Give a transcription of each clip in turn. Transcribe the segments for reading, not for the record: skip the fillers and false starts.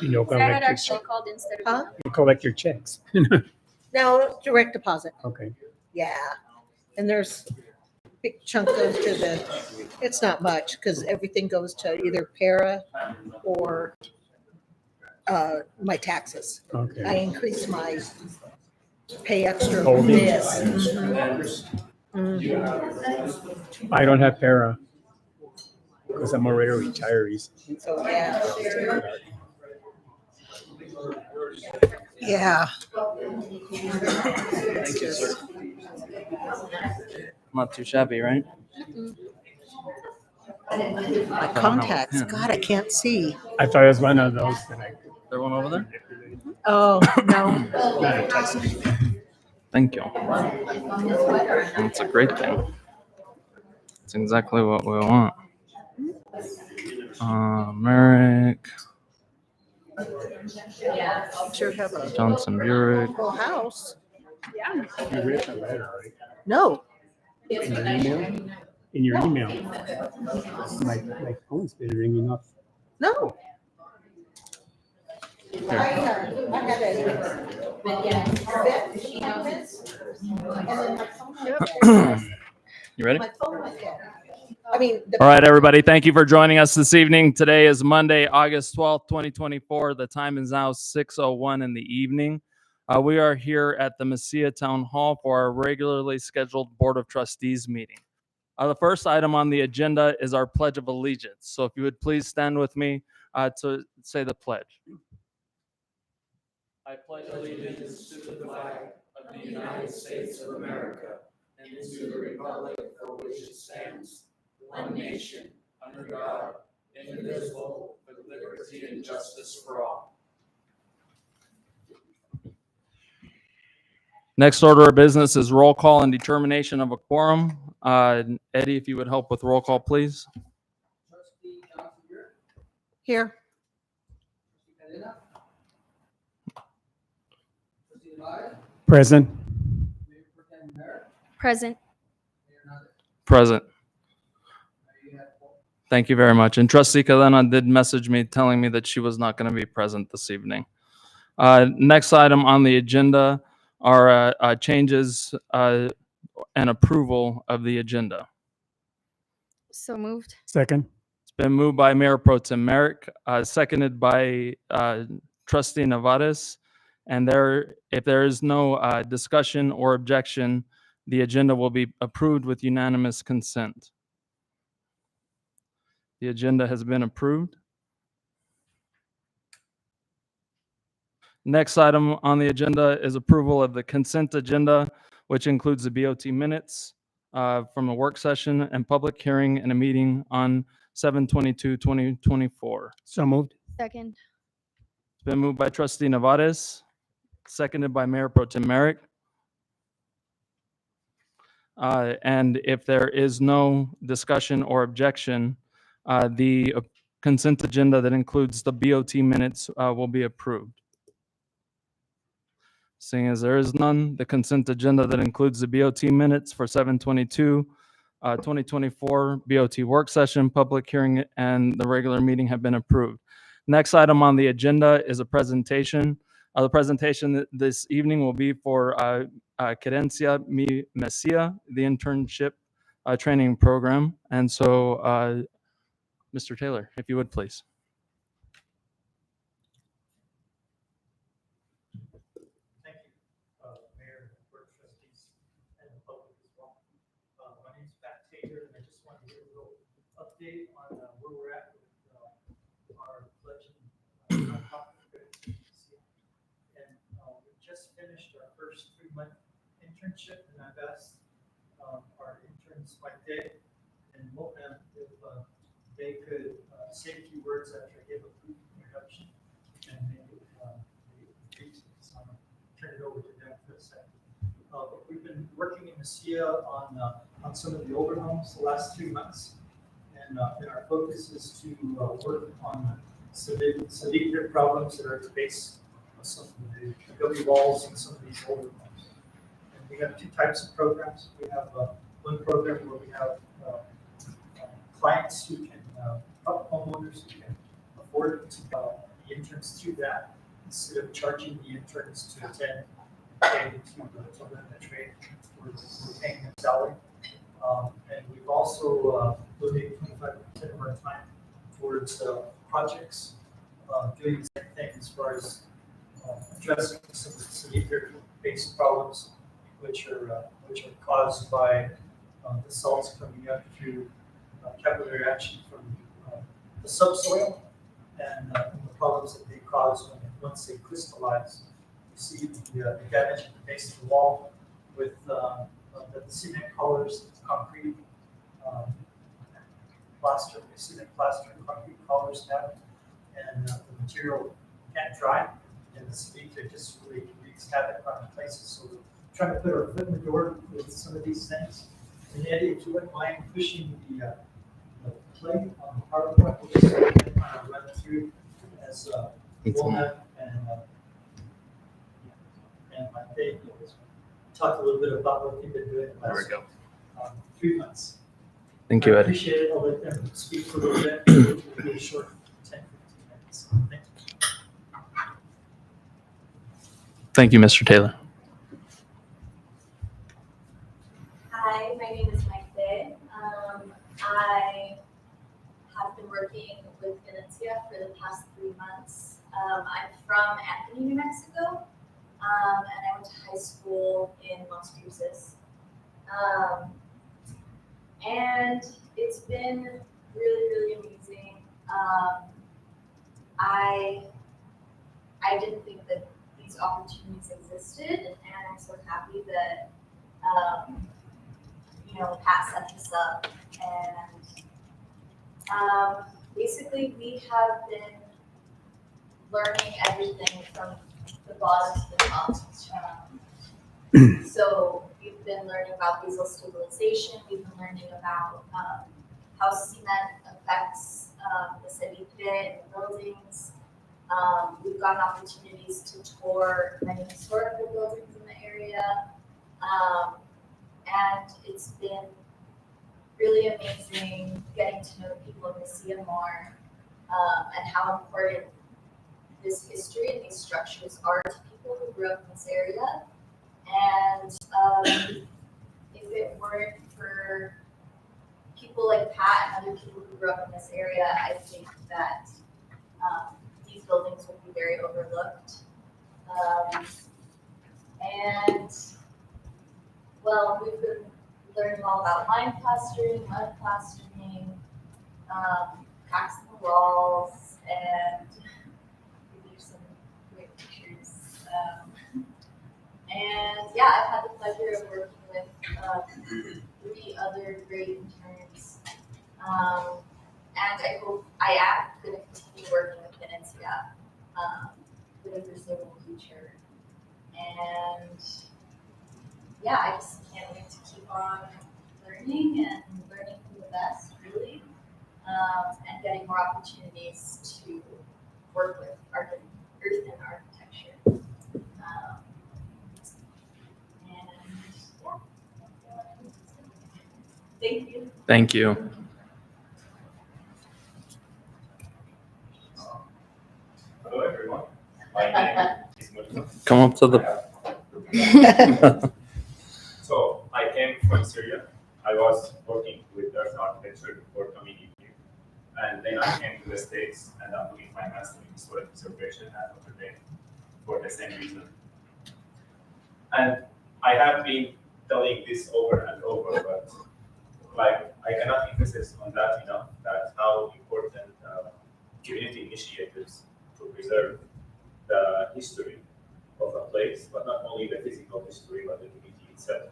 You'll Is that collect your actually called instead of Huh? you'll collect your checks. No, direct deposit. Okay. Yeah. And there's a big chunk goes to it's not much because everything goes to either para or my taxes. I Okay. increased my pay extra for Holding. this. I don't have para because I'm already retiree. So, yeah. It's just, Not too shabby, right? my contacts. God, I can't see. I thought it was one of those that I There one over there? Oh, no. not a touch screen. Thank you. That's a great thing. It's exactly what we want. Merrick, Sure have a Johnson Burek. full house. You read the letter, right? No. In your email? In your email. My phone's been ringing off. No. Here. I had You ready? my phone went dead. I mean, All right, everybody. Thank you for joining us this evening. Today is Monday, August 12th, 2024. The time is now 6:01 in the evening. We are here at the Mesilla Town Hall for our regularly scheduled Board of Trustees meeting. The first item on the agenda is our Pledge of Allegiance. So if you would please stand with me to say the pledge. I pledge allegiance to the flag of the United States of America and to the republic for which it stands, one nation, under God, indivisible, with liberty and justice for all. Next order of business is roll call and determination of a quorum. Eddie, if you would help with roll call, please. here. Present. present. Present. Thank you very much. And Trustee Cadena did message me telling me that she was not going to be present this evening. Next item on the agenda are changes and approval of the agenda. So moved. Second. It's been moved by Mayor Pro Tem Merrick, seconded by Trustee Nevares. And if there is no discussion or objection, the agenda will be approved with unanimous consent. The agenda has been approved. Next item on the agenda is approval of the consent agenda, which includes the BOT minutes from a work session and public hearing and a meeting on 7/22/2024. So moved. Second. It's been moved by Trustee Nevares, seconded by Mayor Pro Tem Merrick. And if there is no discussion or objection, the consent agenda that includes the BOT minutes will be approved. Seeing as there is none, the consent agenda that includes the BOT minutes for 7/22/2024 BOT work session, public hearing, and the regular meeting have been approved. Next item on the agenda is a presentation. The presentation this evening will be for Querencia Mi Mesilla, the internship training program. And so, Mr. Taylor, if you would please. Thank you, Mayor, Board of Trustees, and the public as well. My name is Pat Taylor, and I just wanted to give a little update on where we're at with our pledge and we just finished our first 3-month internship, and I've asked our interns, Mike Day and Mohan, if they could say a few words after I give a brief introduction, and maybe so I'm gonna turn it over to them for a second. But we've been working in Mesilla on some of the older homes the last 3 months, and our focus is to work on severe problems that are at the base of some of the gully walls in some of these older homes. And we have 2 types of programs. We have one program where we have clients who can, homeowners who can forward to the interns through that instead of charging the interns to attend to learn the trade. We're paying them salary. And we've also donated 25% of our time towards projects, doing the same thing as far as addressing some of the city-based problems, which are caused by the salts coming up through capillary action from the subsoil and the problems that they cause once they crystallize. You see the damage at the base of the wall with the cement colors, concrete plaster, cement plaster, and concrete colors have, and the material can't dry, and the city just really wreaks havoc on places. So we're trying to put our foot in the door with some of these things. And Eddie, if you wouldn't mind pushing the play on the PowerPoint, we'll just kind of run through as we'll have and my day talk a little bit about what they've been doing the last 3 months. Thank you, I Eddie. appreciate it. I'll let them speak for a little bit. It'll be a short 10, 15 minutes. Thank you. Thank you, Mr. Taylor. Hi, my name is Mike Day. I have been working with Venecia for the past 3 months. I'm from Anthony, New Mexico, and I went to high school in Las Cruces. And it's been really, really amazing. I didn't think that these opportunities existed, and I'm so happy that Pat set this up. And basically, we have been learning everything from the bottom to the top. So we've been learning about basal stabilization. We've been learning about how cement affects the city pit and buildings. We've gotten opportunities to tour many historical buildings in the area. And it's been really amazing getting to know the people of Mesilla more, and how important this history and these structures are to people who grew up in this area. And if it weren't for people like Pat and other people who grew up in this area, I think that these buildings would be very overlooked. And well, we've been learning all about lime plastering, mud plastering, cracks in the walls, and there's some great pictures. And yeah, I've had the pleasure of working with 3 other great interns. And I am going to continue working with Venecia for the foreseeable future. And yeah, I just can't wait to keep on learning from the best, really, and getting more opportunities to work with earth and architecture. Thank you. Thank you. Hello, everyone. My name is Multo. Come up to the. So I came from Syria. I was working with earth architecture before coming in here. And then I came to the States and I'm doing my master in historic preservation at Notre Dame for the same reason. And I have been telling this over and over, but I cannot emphasize on that enough, that how important community initiatives to preserve the history of a place, but not only the physical history, but the community itself.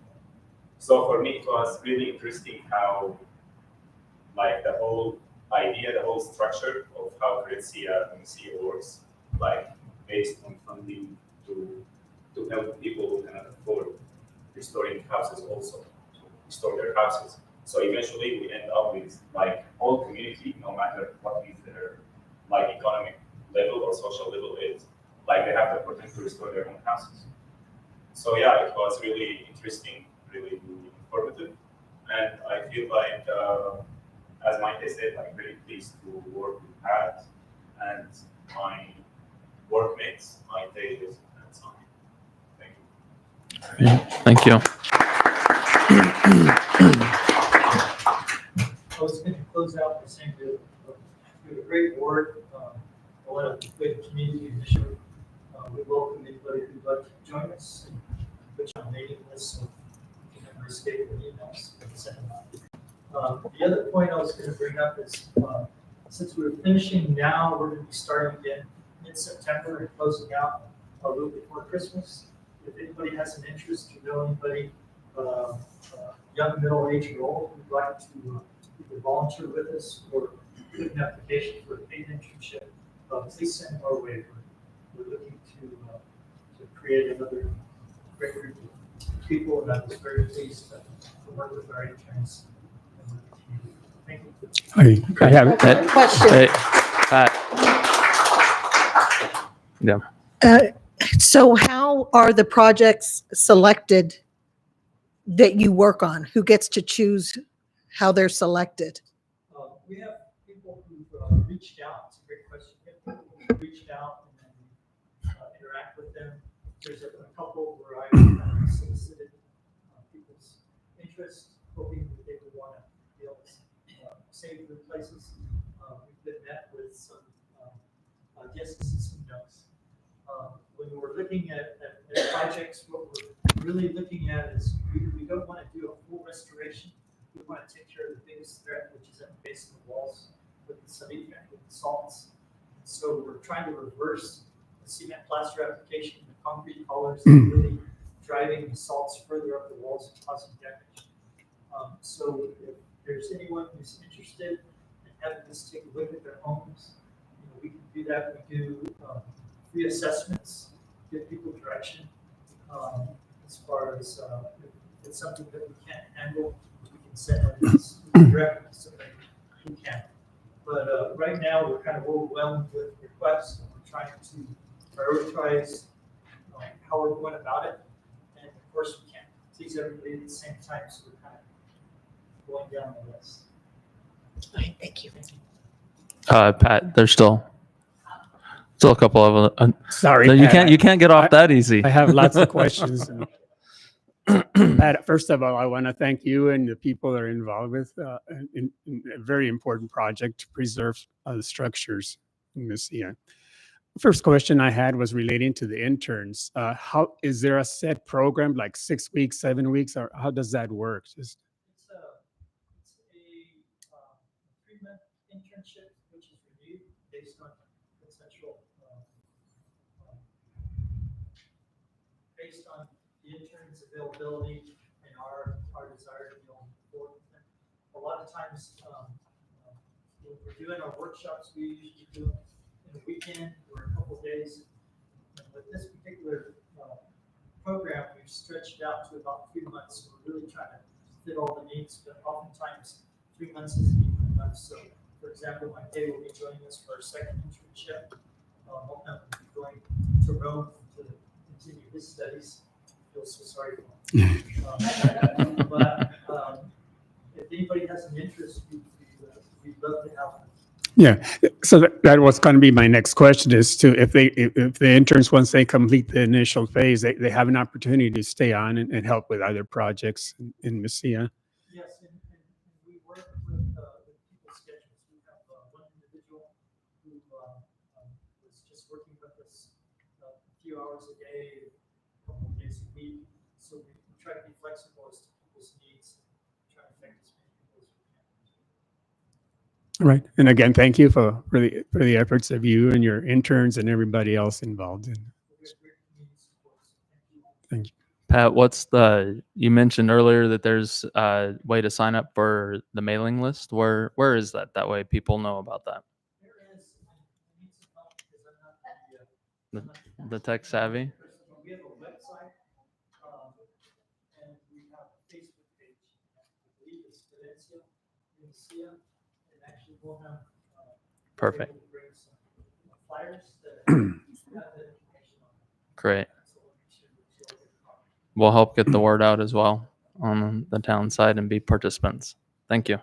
So for me, it was really interesting how, the whole idea, the whole structure of how Venecia works, based on funding to help people who cannot afford restoring houses also, to restore their houses. So eventually we end up with whole community, no matter what is their economic level or social level is, they have the opportunity to restore their own houses. So yeah, it was really interesting, really informative, and I feel as Mike said, very pleased to work with Pat and day is and Sunday. Thank you. Thank you. I was going to close out by saying that we have a great board, a lot of good community initiative. We welcome anybody who'd like to join us and put you on mailing lists so you can never escape the emails and send them out. The other point I was going to bring up is since we're finishing now, we're going to be starting again mid-September and closing out a little before Christmas. If anybody has an interest, you know anybody, young, middle age, or old, who'd like to either volunteer with us or put an application for a paid internship, please send our way. We're looking to create another great group of people, and I was very pleased to work with our interns. Thank you. I have Hey, Question. hey, Pat. Yeah. So how are the projects selected that you work on? Who gets to choose how they're selected? We have people who've reached out. It's a great question. We have people who've reached out and then we interact with them. There's a couple where I kind of solicited people's interest, hoping that they would want to be able to save their places. We've been met with some yeses and some nos. When we're looking at projects, what we're really looking at is we don't want to do a full restoration. We want to take care of the biggest threat, which is at the base of the walls with the cement, with the salts. So we're trying to reverse the cement plaster application, the concrete collars, and really driving the salts further up the walls and causing damage. So if there's anyone who's interested in having us take a look at their homes, we can do that. We do free assessments, give people direction as far as if it's something that we can't handle, we can send this directly to somebody who can. But right now, we're kind of overwhelmed with requests. We're trying to prioritize how we're going about it. And of course, we can't please everybody at the same time, so we're kind of going down the list. All right, thank you. Pat, there's still a couple of sorry. you Pat, can't get off that easy. I have lots of questions. Pat, first of all, I want to thank you and the people that are involved with in a very important project to preserve the structures in Mesilla. First question I had was relating to the interns. How is there a set program, like 6 weeks, 7 weeks, or how does that work? It's a 3-month internship, which is reviewed based on consensual, based on the intern's availability and our desire to be on board with them. A lot of times, when we're doing our workshops, we usually do them in a weekend or a couple of days. And with this particular program, we've stretched out to about 3 months. So we're really trying to fit all the needs, but oftentimes 3 months isn't even enough. So, for example, Mike Day will be joining us for our second internship. Moham will be going to Rome to continue his studies. I feel so sorry for him. But if anybody has an interest, we'd love to have them. Yeah, so that was going to be my next question is to if the interns, once they complete the initial phase, they have an opportunity to stay on and help with other projects in Mesilla. Yes, and we work with people's schedules. We have one individual who was just working with us a few hours a day, a couple of days a week. So we try to be flexible as to people's needs, try to affect as many people as we can. Right, and again, thank you for the efforts of you and your interns and everybody else involved in. We have great community support. So Thank you. Pat, you mentioned earlier that there's a way to sign up for the mailing list. Where is that? That way people know about that. there is, I need some help because I'm not The tech savvy. We have a website, and we have a Facebook page. I believe it's Valencia, Mesilla, and actually we'll have. Perfect. we'll bring some flyers that have the information on it. Great. So we'll make sure that you'll get a copy. We'll help get the word out as well on the town side and be participants. Thank you.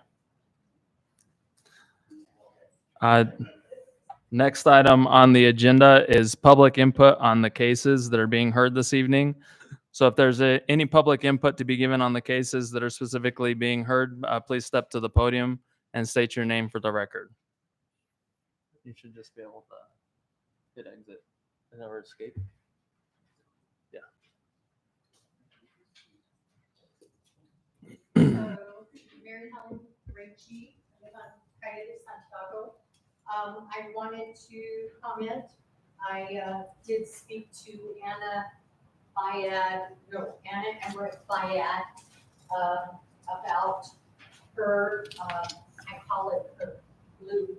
Next item on the agenda is public input on the cases that are being heard this evening. So if there's any public input to be given on the cases that are specifically being heard, please step to the podium and state your name for the record. You should just be able to hit exit and never escape. Yeah. Mary Helen Ricci, I live on Calle de Santiago. I wanted to comment. I did speak to Anna Emmerich Bayad about her, I call it her blue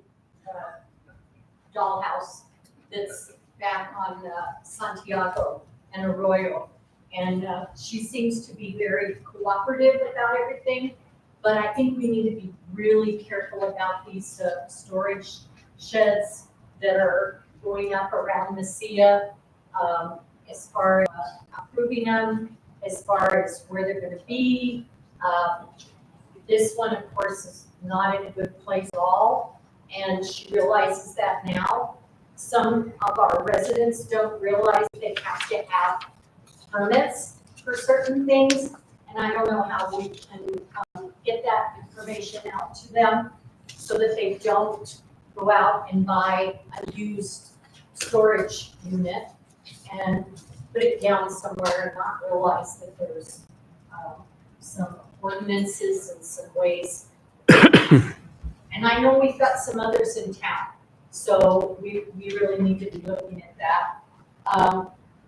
dollhouse that's back on Santiago and Arroyo. And she seems to be very cooperative about everything, but I think we need to be really careful about these storage sheds that are going up around Mesilla, as far as approving them, as far as where they're gonna be. This one, of course, is not in a good place at all, and she realizes that now. Some of our residents don't realize they have to have permits for certain things, and I don't know how we can get that information out to them so that they don't go out and buy a used storage unit and put it down somewhere and not realize that there's some ordinances and some ways. And I know we've got some others in town, so we really need to be looking at that.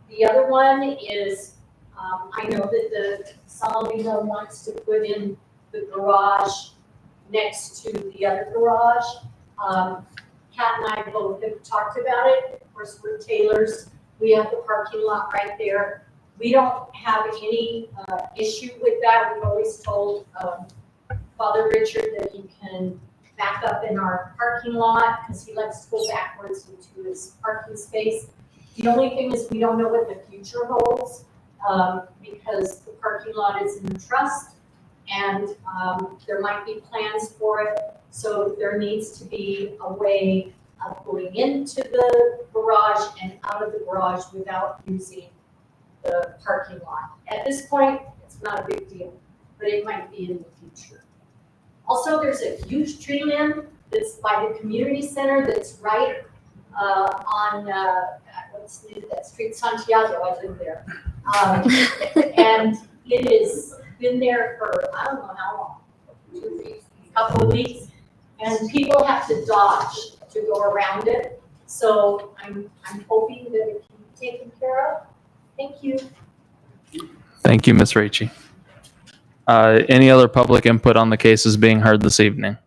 The other one is, I know that the Saladino wants to put in the garage next to the other garage. Kat and I both have talked about it. Of course, we're Taylors. We have the parking lot right there. We don't have any issue with that. We've always told Father Richard that he can back up in our parking lot because he likes to go backwards into his parking space. The only thing is we don't know what the future holds because the parking lot is in trust and there might be plans for it. So there needs to be a way of going into the garage and out of the garage without using the parking lot. At this point, it's not a big deal, but it might be in the future. Also, there's a huge tree limb that's by the community center that's right on, what's the name of that street? Santiago, I live there. And it has been there for, I don't know how long, 2 weeks, a couple of weeks. And people have to dodge to go around it. So I'm hoping that it can be taken care of. Thank you. Thank you, Ms. Ricci. Any other public input on the cases being heard this evening?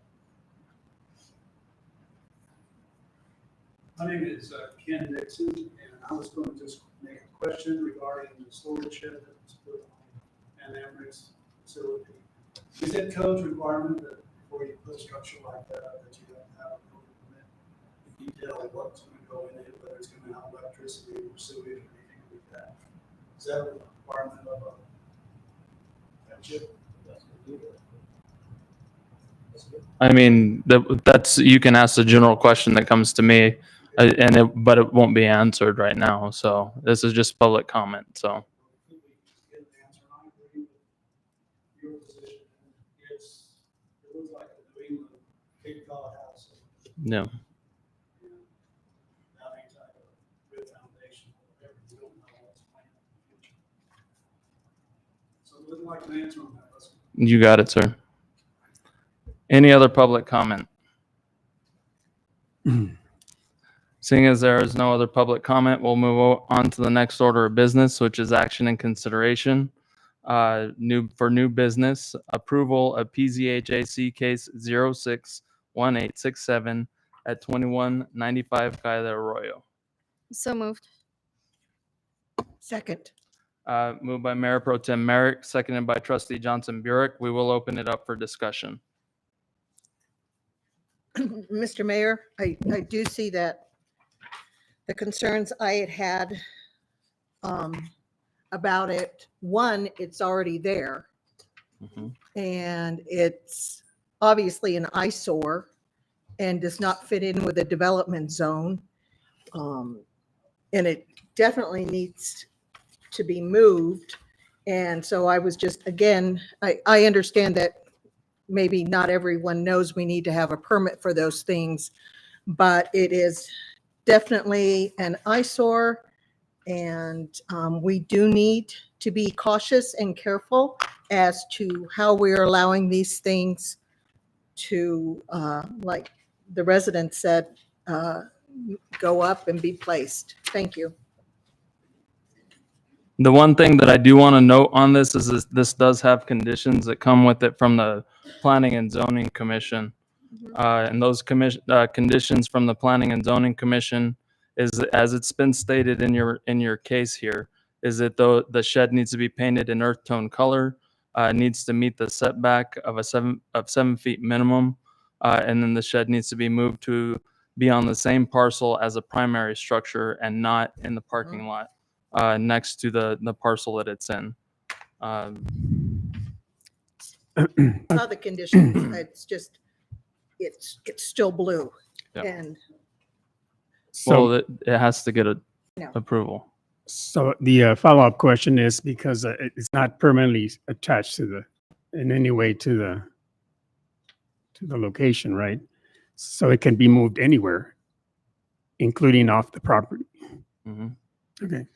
My name is Ken Nixon, and I was going to just make a question regarding the storage shed that was put on Ann Emmerich's facility. Is it code's requirement that before you put a structure like that, that you have to have a building permit? The detail of what's going to go in it, whether it's going to have electricity or sewage or anything like that. Is that a requirement of a township? I mean, that's, you can ask the general question that comes to me, but it won't be answered right now. So this is just public comment, so. Could we get an answer? I agree with your position. It looks like a New England big God house. No. And that ain't like a good foundation or whatever. We don't know what's planned in the future. So we'd like an answer on that. You got it, sir. Any other public comment? Seeing as there is no other public comment, we'll move on to the next order of business, which is action and consideration. New business, approval of PZHAC case 061867 at 2195 Calle de Arroyo. So moved. Second. Moved by Mayor Pro Tem Merrick, seconded by Trustee Johnson Burek. We will open it up for discussion. Mr. Mayor, I do see that the concerns I had about it, one, it's already there. Mhm. And it's obviously an eyesore. and does not fit in with a development zone. And it definitely needs to be moved. And so I was just, again, I understand that maybe not everyone knows we need to have a permit for those things, but it is definitely an eyesore. And we do need to be cautious and careful as to how we're allowing these things to, like the resident said, go up and be placed. Thank you. The one thing that I do want to note on this is this does have conditions that come with it from the Planning and Zoning Commission. And those conditions from the Planning and Zoning Commission is, as it's been stated in your case here, is that the shed needs to be painted in earth tone color, needs to meet the setback of 7 feet minimum, and then the shed needs to be moved to be on the same parcel as a primary structure and not in the parking lot next to the parcel that it's in. Saw the conditions. It's just, it's still blue. Yeah. And So, Well, it has to get No. approval. so the follow-up question is because it's not permanently attached to in any way to the location, right? So it can be moved anywhere, including off the property. Mhm. Okay.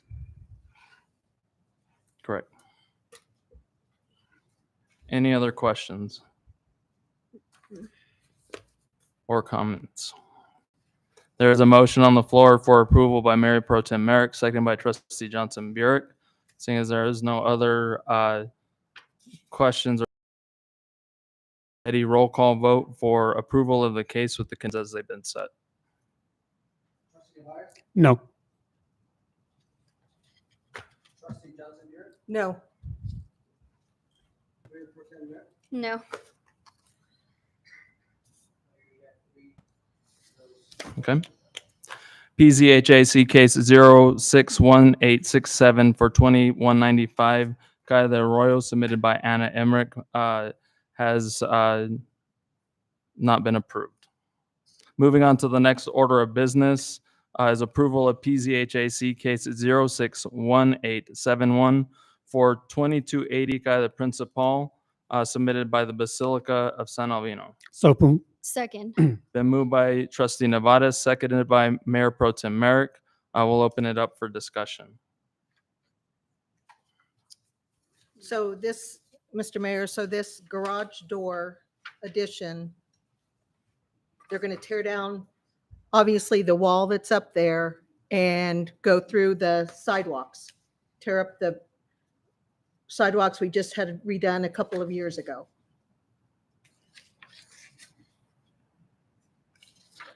Correct. Any other questions or comments? There is a motion on the floor for approval by Mayor Pro Tem Merrick, seconded by Trustee Johnson Burek. Seeing as there is no other questions or any roll call vote for approval of the case with the conditions as they've been set. Trustee Byers? No. Trustee Johnson here? no, Mayor Pro Tem Merrick? No. Okay. PZHAC case 061867 for 2195 Guy de Arroyo, submitted by Anna Emmerich, has not been approved. Moving on to the next order of business is approval of PZHAC case 061871 for 2280 Guy de Principal, submitted by the Basilica of San Albino. So boom. Second. Been moved by Trustee Nevada, seconded by Mayor Pro Tem Merrick. We'll open it up for discussion. so this, Mr. Mayor, so this garage door addition, they're going to tear down, obviously, the wall that's up there and go through the sidewalks, tear up the sidewalks we just had redone a couple of years ago.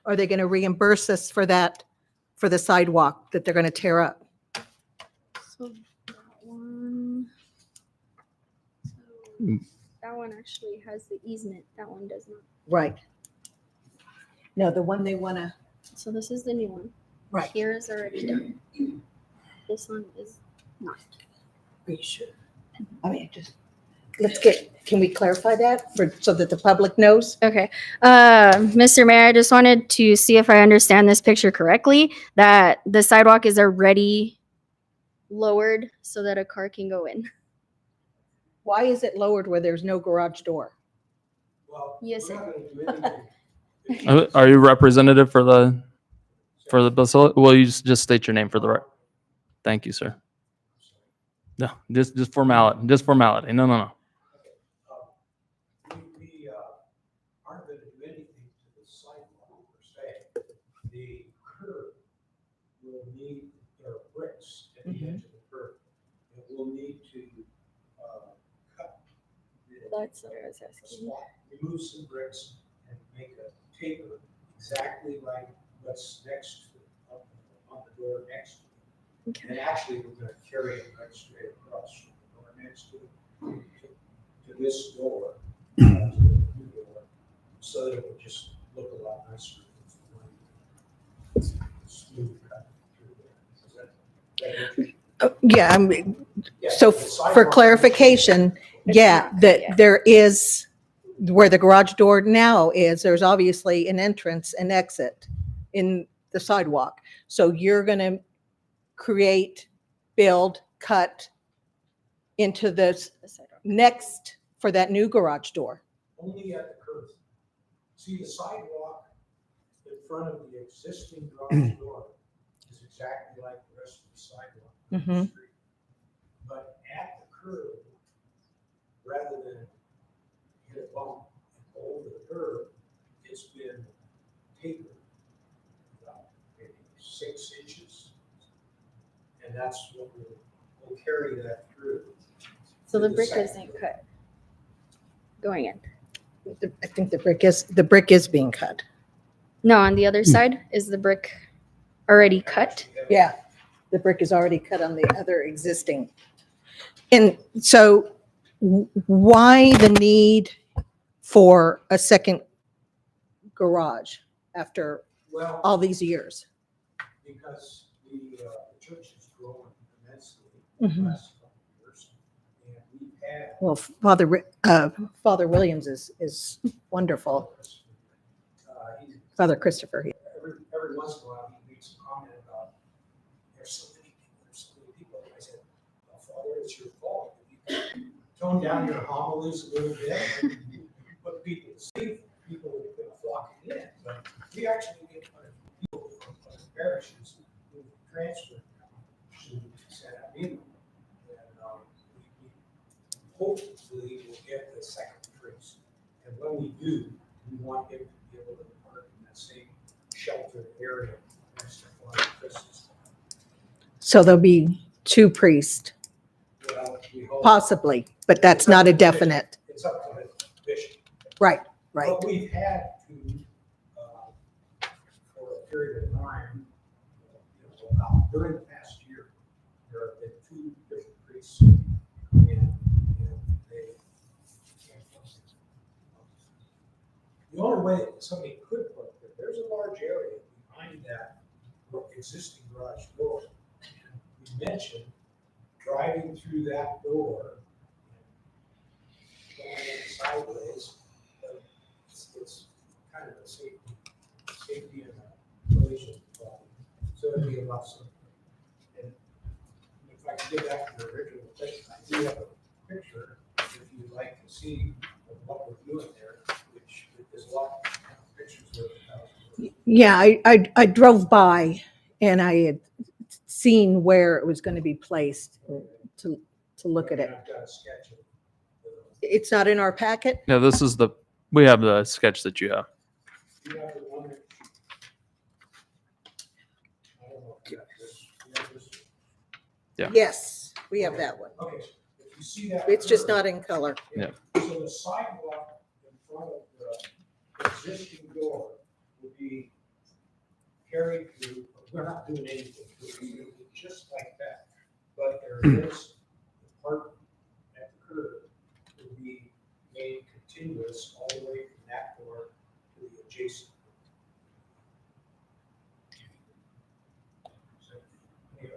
Are they going to reimburse us for that, for the sidewalk that they're going to tear up? So that one. Mm. That one actually has the easement. That one does not. Right. No, the one they want to, So this is the new one. right. Here is already done. This one is not. Are you sure? I mean, just, can we clarify that so that the public knows? Okay. Mr. Mayor, I just wanted to see if I understand this picture correctly, that the sidewalk is already lowered so that a car can go in. Why is it lowered where there's no garage door? Well, Yes, we're sir. not gonna do anything. Are you representative for the Basilica? Will you just state your name for the record? Thank you, sir. No, just formality, just formality. No. We aren't gonna do anything to the sidewalk per se. The curb will need, there are bricks at the edge of the curb. It will need to cut. That's what I was asking. Swap, remove some bricks and make a taper exactly like what's next to it, on the door next to it. Okay. And actually, we're gonna carry it right straight across from the door next to it, to this door, to the new door, so that it would just look a lot nicer. Smooth cut through there. Is that- Yeah, I mean, Yeah, so the for sidewalk- clarification, yeah, not- that yeah. there is where the garage door now is, there's obviously an entrance and exit in the sidewalk. So you're going to create, build, cut into this next for that new garage door. Only at the curb. See, the sidewalk in front of the existing garage door is exactly like the rest of the sidewalk on the Mhm. street. But at the curb, rather than hit a bump and go over the curb, it's been tapered about maybe 6 inches. And that's what we'll carry that through. So the to brick second isn't floor. cut going in. I think the brick is being cut. No, on the other side is the brick already cut. Yeah, the brick is already cut on the other existing. And so why the need for a second garage after Well, all these years? because the church has grown immensely Mhm. in the last couple of years. And we've had. Well, Father Williams is wonderful. He's- Father Christopher. every once in a while, he makes a comment about, there's so many people. I said, well, Father, it's your fault. You can tone down your homilies a little bit, and put people to sleep, people are flocking in. But we actually get quite a few people from other parishes who transferred to San Amino. And we hopefully will get the second priest. And when we do, we want him to be able to park in that same sheltered area next to Father Christmas. So there'll be 2 priests, Well, we hope. possibly, but that's not a definite. It's up to the bishop. Right, right. But we've had to, for a period of time, about during the past year, there have been 2 different priests come in, and they can't function. The only way that somebody could park there, there's a large area behind that existing garage door. We mentioned driving through that door, going in sideways, but it's kind of a safety and a collision problem. So it'd be a lot simpler. And if I can get back to the original question, I do have a picture, if you'd like to see of what we're doing there, which is a lot of pictures worth a thousand. Yeah, I drove by and I had seen where it was going to be placed to look at it. I've got a sketch of It's not in our packet? Yeah, we have the sketch that you have. you have the one that. I don't know if you have this. You have this? Yeah. Yes, we have that one. Okay, so if you see that. It's just curve, not in color. Yeah. So the sidewalk in front of the existing door would be carried through, we're not doing anything, it's gonna be just like that. But there is the part at the curb would be made continuous all the way from that door to the adjacent. So, anyway.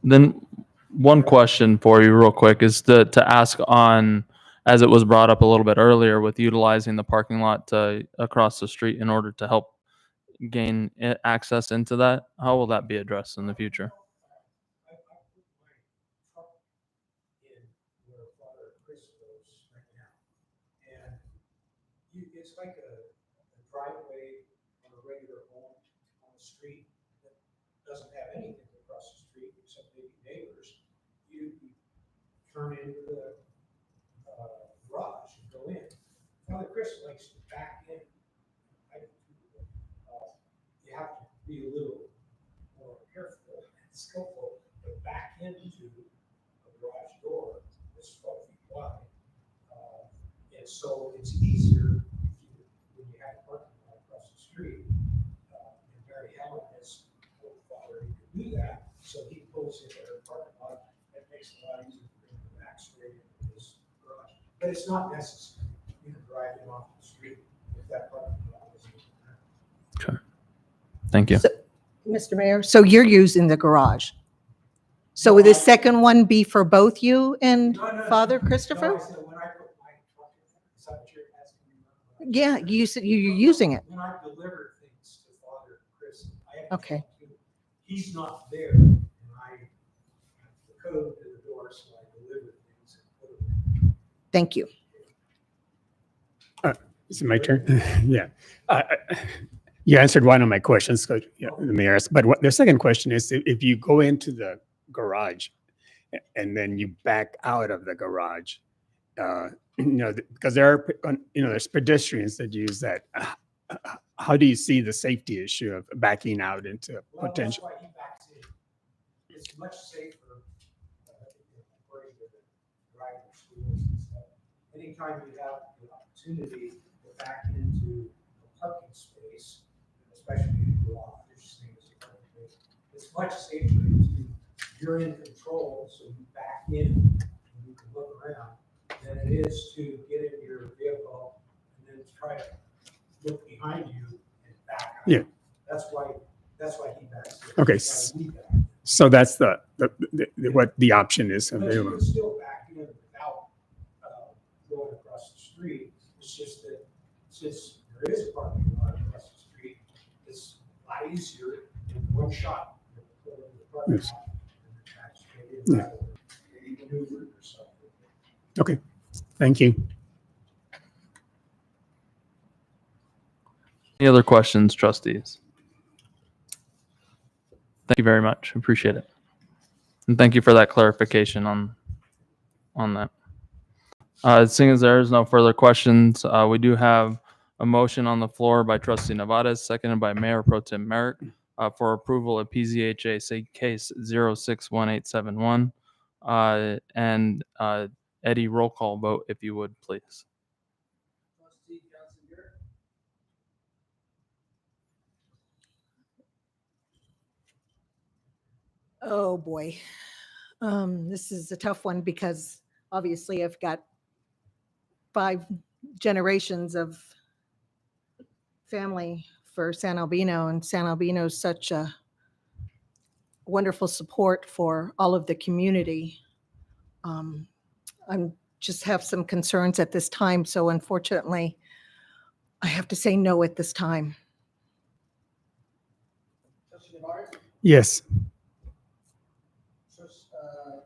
Then one question for you real quick is to ask on, as it was brought up a little bit earlier with utilizing the parking lot across the street in order to help gain access into that. How will that be addressed in the future? I put my truck in where Father Chris goes right now. And it's like a driveway on a regular home on the street that doesn't have anything across the street except maybe neighbors. You turn into the garage and go in. Father Chris likes to back in. You have to be a little more careful and skillful, but back into a garage door that's 12 feet wide. And so it's easier when you have parking lot across the street. And Barry Helen has told Father he can do that, so he pulls in their parking lot. That makes it a lot easier to bring the back straight into his garage. But it's not necessary. You can drive in off the street if that parking lot isn't there. Thank you. Mr. Mayor, so you're using the garage. So would the second one be for both you and No, no, Father no, Christopher? I said when I put my truck in, is that what you're Yeah, you said you're using it. When I deliver things to Father Chris, I have Okay. to talk to him. He's not there, and I have the code to the door, so I deliver things and put them. Thank you. Is it my turn? Yeah. You answered one of my questions, so, yeah, the mayor asked, but the second question is, if you go into the garage and then you back out of the garage, because there are, there's pedestrians that use that. How do you see the safety issue of backing out into Well, that's potential? why he backs in. It's much safer, according to the driving schools and stuff. Anytime you have the opportunity to back into a parking space, especially if you go off, there's things a parking space, it's much safer to, you're in control, so you back in and you can look around, than it is to get in your vehicle and then try to look behind you and back out. Yeah. That's why he backs in. Okay, That's why we back in. So that's what the option is But you available. can still back in without going across the street. It's just that since there is a parking lot across the street, it's a lot easier in one shot. You go to the parking Yes. lot and then back straight in. Yeah. Maybe maneuver yourself. Okay, thank you. Any other questions, trustees? Thank you very much. Appreciate it. And thank you for that clarification on that. Seeing as there is no further questions, we do have a motion on the floor by trustee Nevada, seconded by Mayor Pro Tem Merrick, for approval of PZHA case 061871. And Eddie, roll call vote if you would, please. Trustee Johnson Garrett? Oh, boy. This is a tough one because obviously I've got 5 generations of family for San Albino, and San Albino is such a wonderful support for all of the community. I'm just have some concerns at this time, so unfortunately, I have to say no at this time. Trustee Navarez? Yes.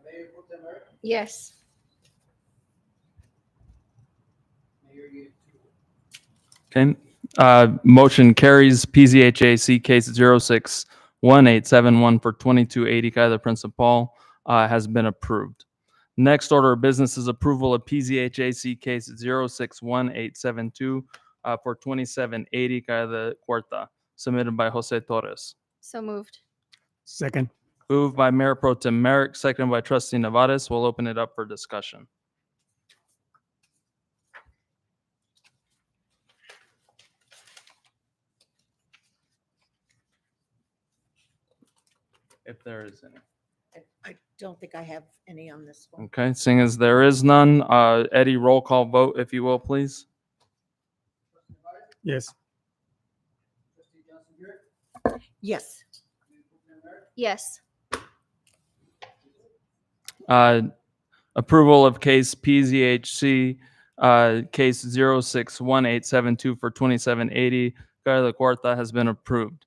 Mayor Pro Tem Merrick? Yes. Mayor, you. Okay. Motion carries. PZHAC case 061871 for 2280 Calle de Principal has been approved. Next order of business is approval of PZHAC case 061872 for 2780 Calle de Cuarta, submitted by Jose Torres. So moved. Second. Moved by Mayor Pro Tem Merrick, seconded by trustee Nevadas. We'll open it up for discussion. If there is any. I don't think I have any on this one. Okay, seeing as there is none, Eddie, roll call vote, if you will, please. Yes. Trustee Johnson Garrett? Yes. Mayor Pro Tem Merrick? Yes. Approval of case PZHC, case 061872 for 2780 Calle de Cuarta has been approved.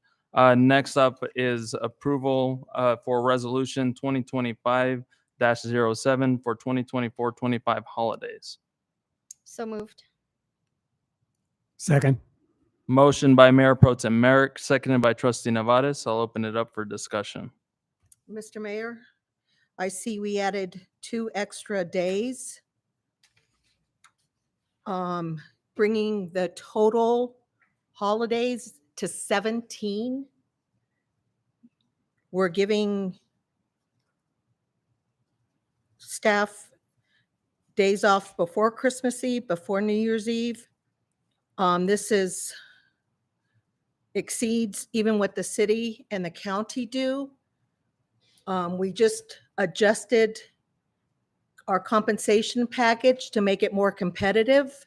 Next up is approval for resolution 2025-07 for 2024-25 holidays. So moved. Second. Motion by Mayor Pro Tem Merrick, seconded by trustee Nevadas. I'll open it up for discussion. Mr. Mayor, I see we added 2 extra days, bringing the total holidays to 17. We're giving staff days off before Christmas Eve, before New Year's Eve. This exceeds even what the city and the county do. We just adjusted our compensation package to make it more competitive.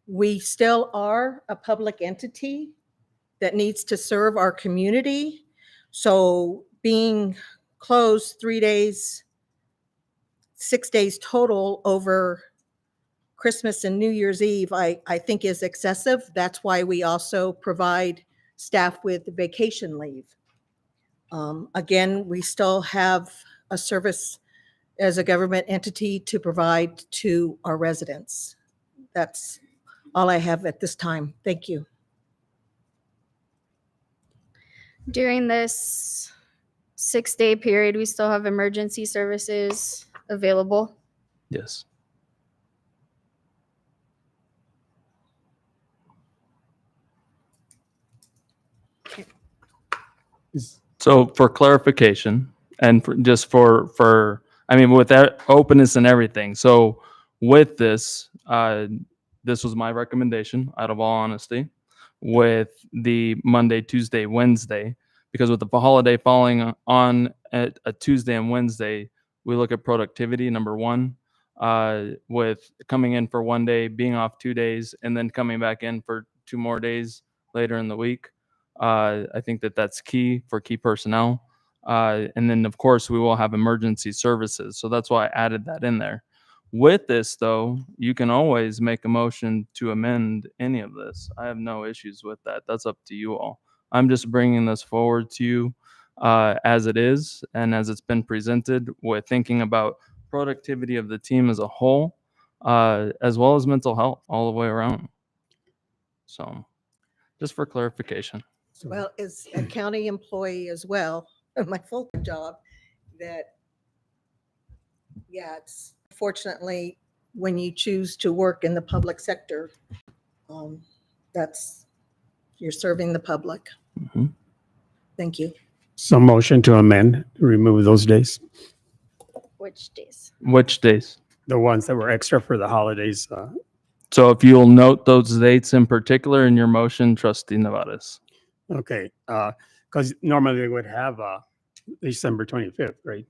We still are a public entity that needs to serve our community. So being closed 3 days, 6 days total over Christmas and New Year's Eve, I think is excessive. That's why we also provide staff with vacation leave. Again, we still have a service as a government entity to provide to our residents. That's all I have at this time. Thank you. During this 6-day period, we still have emergency services available. Yes. Is- So for clarification and I mean, with that openness and everything. So with this, this was my recommendation out of all honesty with the Monday, Tuesday, Wednesday, because with the holiday falling on at a Tuesday and Wednesday, we look at productivity, number one, with coming in for one day, being off 2 days, and then coming back in for 2 more days later in the week. I think that that's key for key personnel. And then, of course, we will have emergency services. So that's why I added that in there. With this, though, you can always make a motion to amend any of this. I have no issues with that. That's up to you all. I'm just bringing this forward to you as it is and as it's been presented, with thinking about productivity of the team as a whole, as well as mental health all the way around. So just for clarification. so- Well, as a county employee as well, my full-time job, that, yeah, it's fortunately when you choose to work in the public sector, that's, you're serving the public. Mhm. Thank you. Some motion to amend, remove those days, Which days? Which days? the ones that were extra for the holidays. So if you'll note those dates in particular in your motion, Trustee Nevadas. Okay, because normally they would have December 25th, right?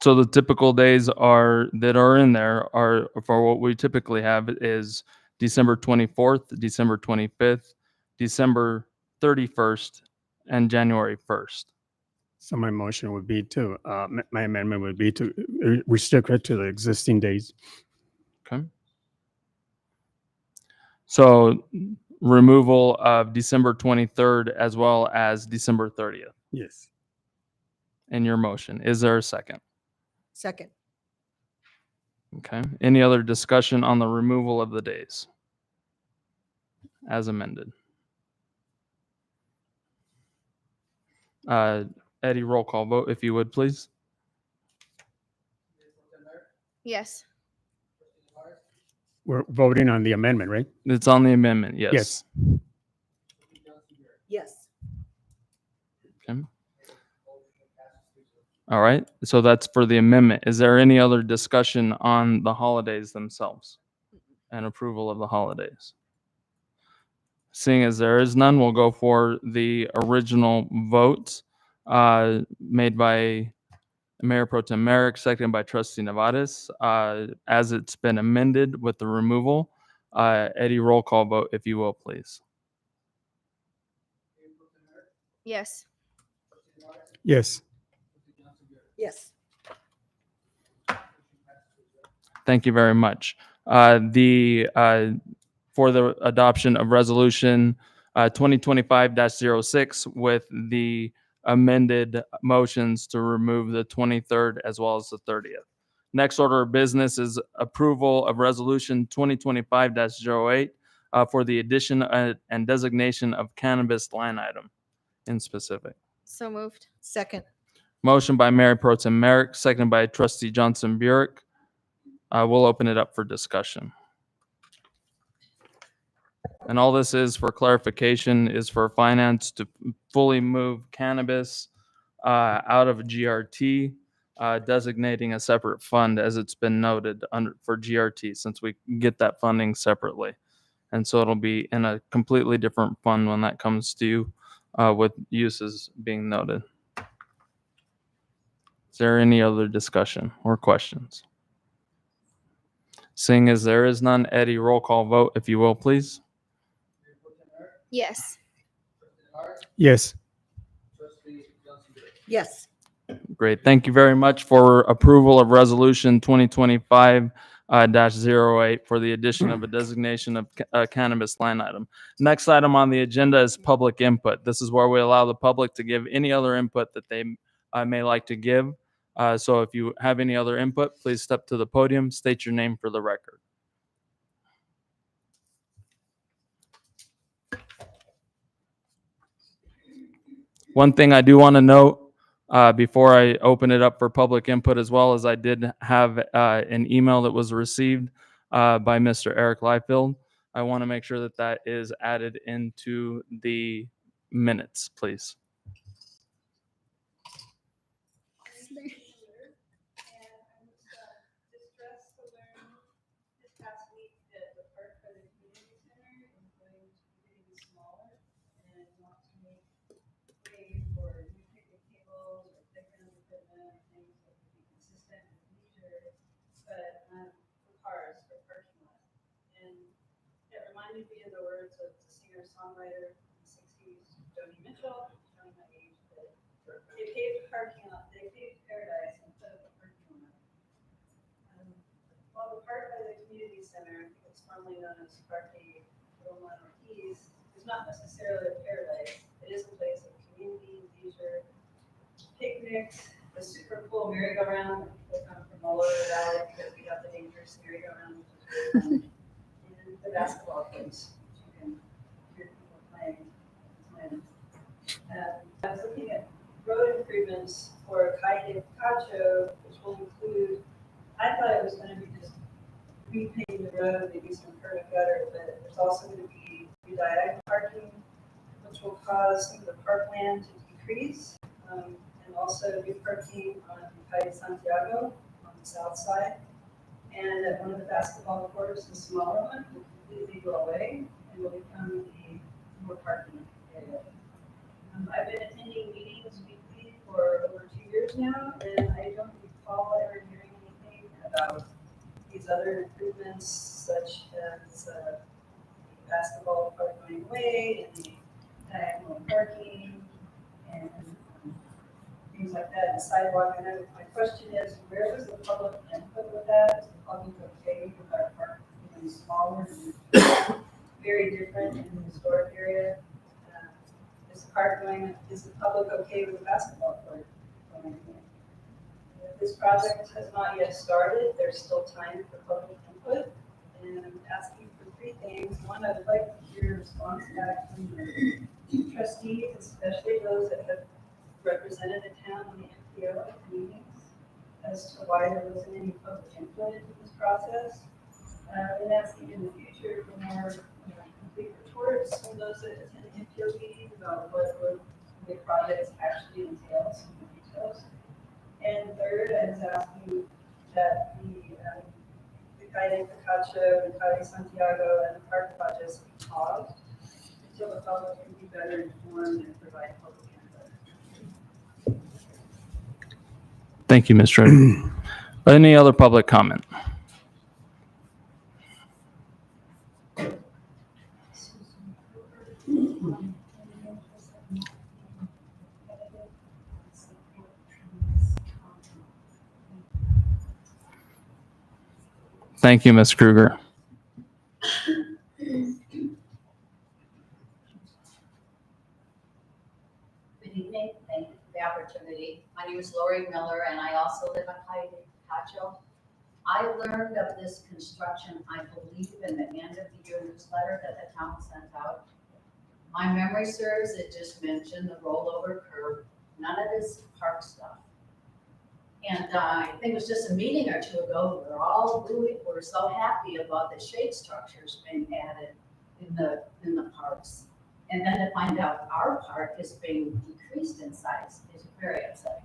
So the typical days that are in there are for what we typically have is December 24th, December 25th, December 31st, and January 1st. So my motion would be to, my amendment would be to restrict it to the existing days. Okay. So removal of December 23rd as well as December 30th Yes. in your motion. Is there a second? Second. Okay. Any other discussion on the removal of the days as amended? Eddie, roll call vote, if you would, please. Yes. We're voting on the amendment, right? It's on the amendment, yes. Yes. Yes. Okay. All right, so that's for the amendment. Is there any other discussion on the holidays themselves and approval of the holidays? Seeing as there is none, we'll go for the original vote made by Mayor Pro Tem Merrick, seconded by Trustee Nevadas, as it's been amended with the removal. Eddie, roll call vote, if you will, please. Yes. Yes. Yes. Thank you very much. For the adoption of resolution 2025-06 with the amended motions to remove the 23rd as well as the 30th. Next order of business is approval of resolution 2025-08 for the addition and designation of cannabis line item in specific. So moved. Second. Motion by Mayor Pro Tem Merrick, seconded by Trustee Johnson Burek. We'll open it up for discussion. And all this is for clarification is for finance to fully move cannabis out of GRT, designating a separate fund as it's been noted for GRT, since we get that funding separately. And so it'll be in a completely different fund when that comes to you with uses being noted. Is there any other discussion or questions? Seeing as there is none, Eddie, roll call vote, if you will, please. Yes. Yes. Yes. Great. Thank you very much for approval of resolution 2025-08 -08 for the addition of a designation of cannabis line item. Next item on the agenda is public input. This is where we allow the public to give any other input that they may like to give. So if you have any other input, please step to the podium, state your name for the record. One thing I do want to note before I open it up for public input as well, is I did have an email that was received by Mr. Eric Liefeld. I want to make sure that that is added into the minutes, please. Distressed to learn this past week that the park by the community center is going to be getting smaller and want to make way for new picnic tables or playground equipment, things that would be consistent with leisure, but for cars, for parking lot. And it reminded me of the words of the singer-songwriter in the 60s, Joni Mitchell, showing my age, that they paved parking lot, they paved paradise and put up a parking lot. While the park by the community center, it's formerly known as Parque Roma Ortiz, is not necessarily a paradise. It is a place of community, leisure, picnics, the super cool merry-go-round that people come from all over the valley because we have the dangerous merry-go-round, which is really fun. And the basketball courts, which you can hear people playing. I was looking at road improvements for Calle de Picacho, which will include, I thought it was going to be just repaving the road, maybe some curb and gutter, but there's also going to be diagonal parking, which will cause some of the parkland to decrease, and also new parking on Calle Santiago on the south side. And at one of the basketball courts, the smaller one, will completely go away and will become a more parking area. I've been attending meetings weekly for over 2 years now, and I don't recall ever hearing anything about these other improvements, such as the basketball park going away and the diagonal parking and things like that, and sidewalk. And my question is, where was the public input with that? Is the public okay with our park being smaller and very different in the historic area? Is the public okay with the basketball court going in? This project has not yet started. There's still time for public input. And I'm asking for 3 things. One, I would like to hear a response back from the trustees, especially those that have represented the town on the MPO meetings, as to why there wasn't any public input into this process. And asking in the future for more complete reports from those that attend MPO meetings about what the projects actually entail, some of the details. And third, I was asking that the Calle de Picacho, the Calle Santiago, and the park projects be paused until the public can be better informed and provide public input. Thank you, Ms. Schroeder. Any other public comment? Thank you, Ms. Kruger. Good evening, thank you for the opportunity. My name is Lori Miller and I also live on Calle de Picacho. I learned of this construction, I believe, in the end of the year newsletter that the town sent out. My memory serves, it just mentioned the rollover curb, none of this park stuff. And I think it was just a meeting or 2 ago, we're so happy about the shade structures being added in the parks. And then to find out our park is being decreased in size is very upsetting.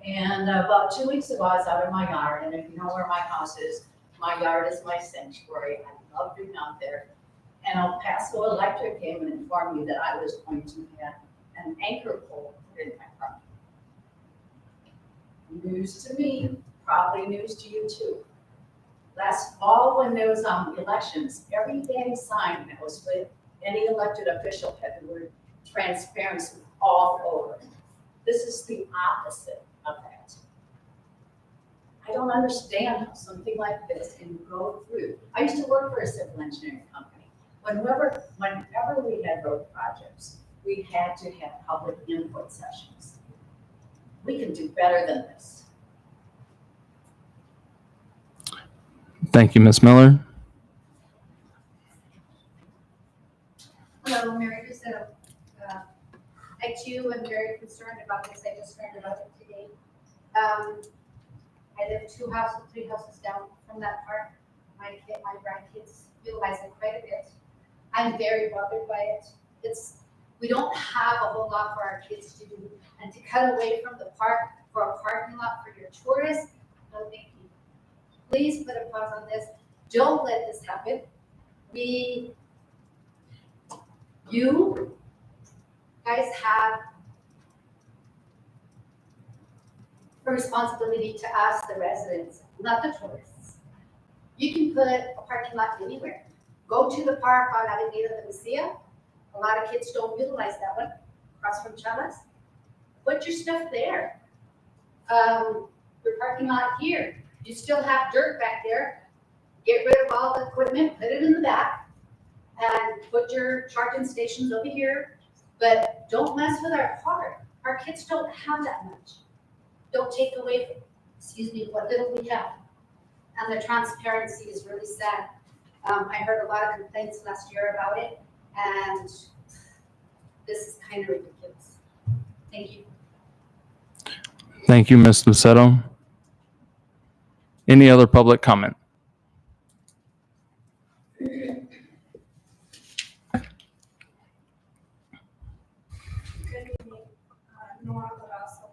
And about 2 weeks ago, I was out in my yard, and if you know where my house is, my yard is my sanctuary. I love being out there. And El Paso Electric came and informed me that I was going to have an anchor pole put in my property. News to me, probably news to you too. Last fall, when there was elections, every damn sign that was with any elected official had the word transparency all over. This is the opposite of that. I don't understand how something like this can go through. I used to work for a civil engineering company. Whenever we had road projects, we had to have public input sessions. We can do better than this. Thank you, Ms. Miller. Hello, Mary Griselle. I too am very concerned about this. I just learned about it today. I live 3 houses down from that park. My grandkids utilize it quite a bit. I'm very bothered by it. We don't have a whole lot for our kids to do. And to cut away from the park for a parking lot for your tourists, no thank you. Please put a pause on this. Don't let this happen. You guys have a responsibility to ask the residents, not the tourists. You can put a parking lot anywhere. Go to the park on Avenida de Mesilla. A lot of kids don't utilize that one, across from Chalas. Put your stuff there. Your parking lot here. You still have dirt back there. Get rid of all the equipment, put it in the back, and put your charging stations over here. But don't mess with our park. Our kids don't have that much. Don't take away, what little we have. And the transparency is really sad. I heard a lot of complaints last year about it, and this is kind of ridiculous. Thank you. Thank you, Ms. Luceto. Any other public comment? Good evening, Nora Barasso.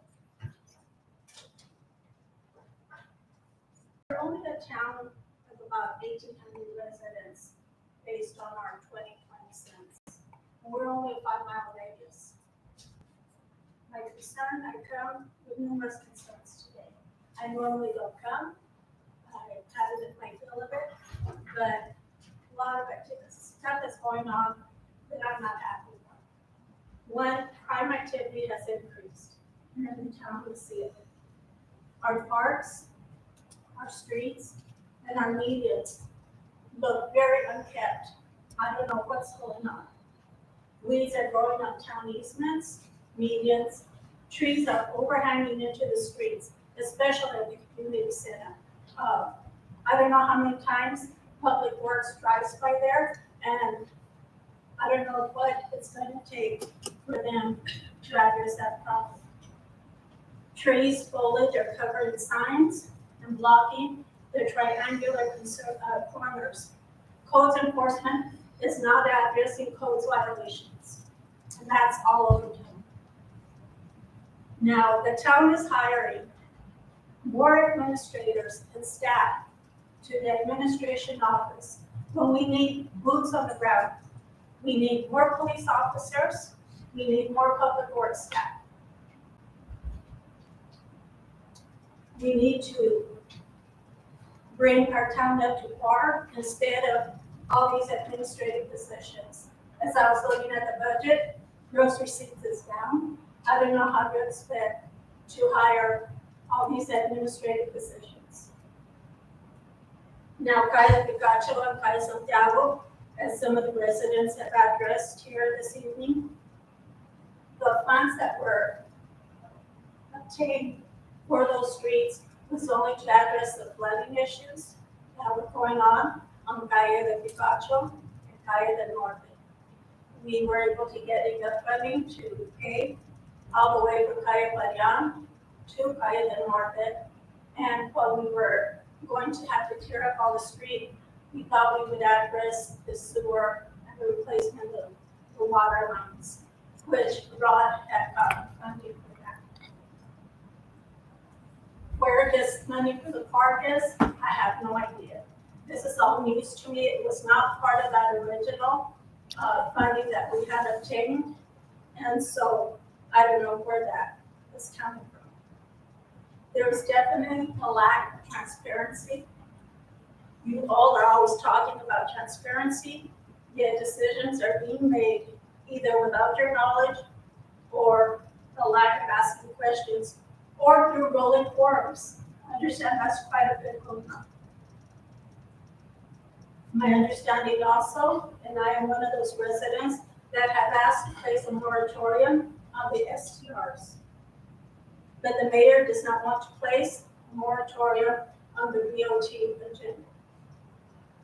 We're only a town of about 1,800 residents based on our 2020 census. And we're only a 5-mile radius. My concern, I come with numerous concerns today. I normally don't come. I haven't my fill of it, but a lot of stuff that's going on that I'm not happy with. One, crime activity has increased, and in town we see it. Our parks, our streets, and our medians look very unkept. I don't know what's going on. Weeds are growing on town easements, medians, trees are overhanging into the streets, especially at the community center. I don't know how many times Public Works drives by there, and I don't know what it's going to take for them to address that problem. Trees, foliage are covering signs and blocking the triangular corners. Codes enforcement is not addressing codes violations, and that's all over town. Now, the town is hiring more administrators and staff to the administration office when we need boots on the ground. We need more police officers. We need more public works staff. We need to bring our town up to par instead of all these administrative positions. As I was looking at the budget, gross receipts is down. I don't know how to expect to hire all these administrative positions. Now, Calle Picacho and Calle Santiago, as some of the residents have addressed here this evening, the funds that were obtained for those streets was only to address the flooding issues that were going on Calle de Picacho and Calle del Norte. We were able to get enough funding to pay all the way from Calle Parian to Calle del Norte. And while we were going to have to tear up all the street, we thought we would address the sewer and the replacement of the water lines, which Rod had gotten funding for that. Where this money for the park is, I have no idea. This is all news to me. It was not part of that original funding that we had obtained. And so I don't know where that is coming from. There is definitely a lack of transparency. You all are always talking about transparency, yet decisions are being made either without your knowledge or the lack of asking questions or through rolling forums. understand that's quite a bit going on. My understanding also, and I am one of those residents that have asked to place a moratorium on the STRs. But the mayor does not want to place a moratorium on the BOT agenda.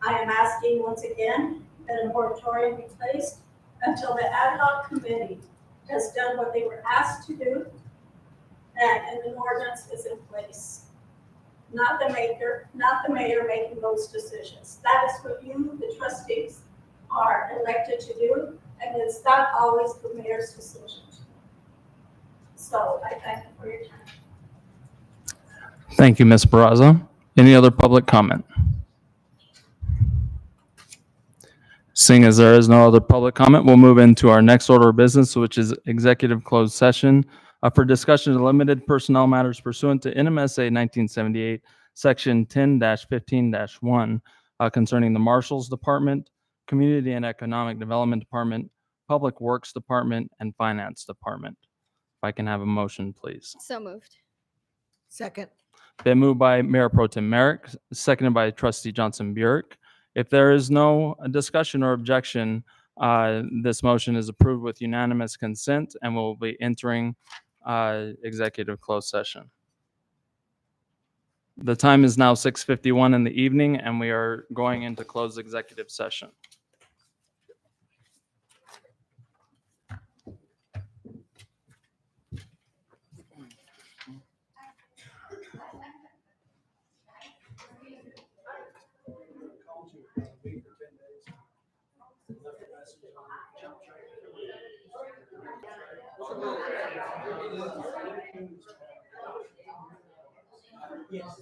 I am asking once again that a moratorium be placed until the ad hoc committee has done what they were asked to do and an ordinance is in place. Not the mayor making those decisions. That is what you, the trustees, are elected to do, and it's not always the mayor's decision. So I thank you for your time. Thank you, Ms. Barraza. Any other public comment? Seeing as there is no other public comment, we'll move into our next order of business, which is executive closed session for discussion of limited personnel matters pursuant to NMSA 1978, Section 10-15-1, concerning the Marshals Department, Community and Economic Development Department, Public Works Department, and Finance Department. If I can have a motion, please. So moved. Second. Been moved by Mayor Pro Tem Merrick, seconded by Trustee Johnson Burek. If there is no discussion or objection, this motion is approved with unanimous consent and will be entering executive closed session. The time is now 6:51 in the evening, and we are going into closed executive session. Yes.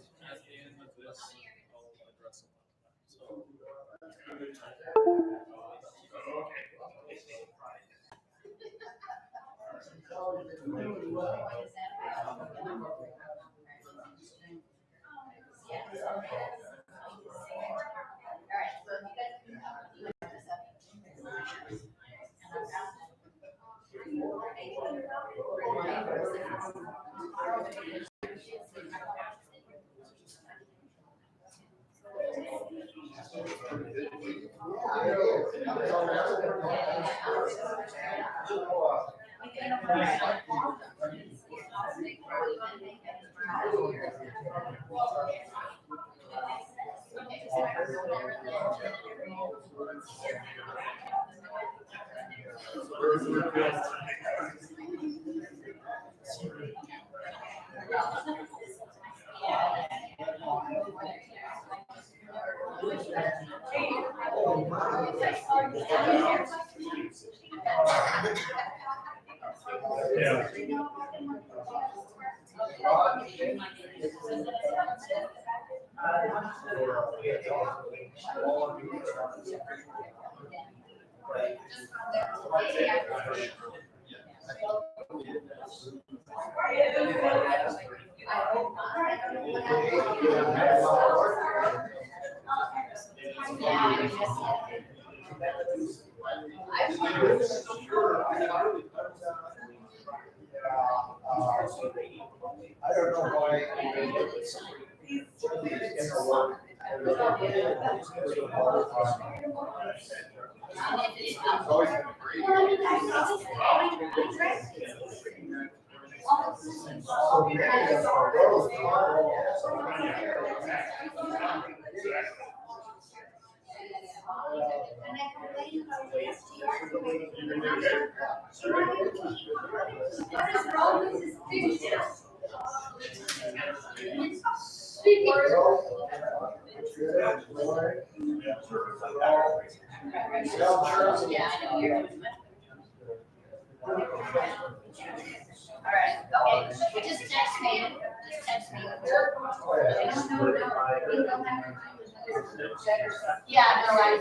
I don't know why. All right, okay, just text me, Yeah, no, I.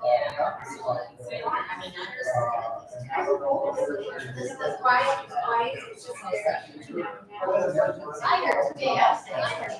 Yeah. This is quiet, it's just like. I heard today, I heard.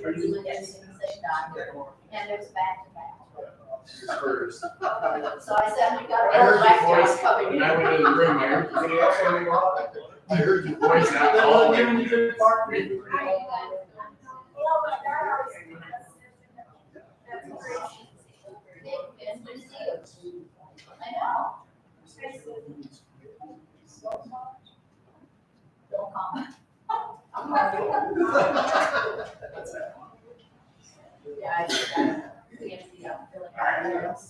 They're doing the And there's back to back. So I said, we got I heard a black your voice dress coming. when I went in the room. I heard, can you ask me what? I heard your voice out all the way. I know. Don't comment. Yeah, I think I can't see, I'm feeling nervous.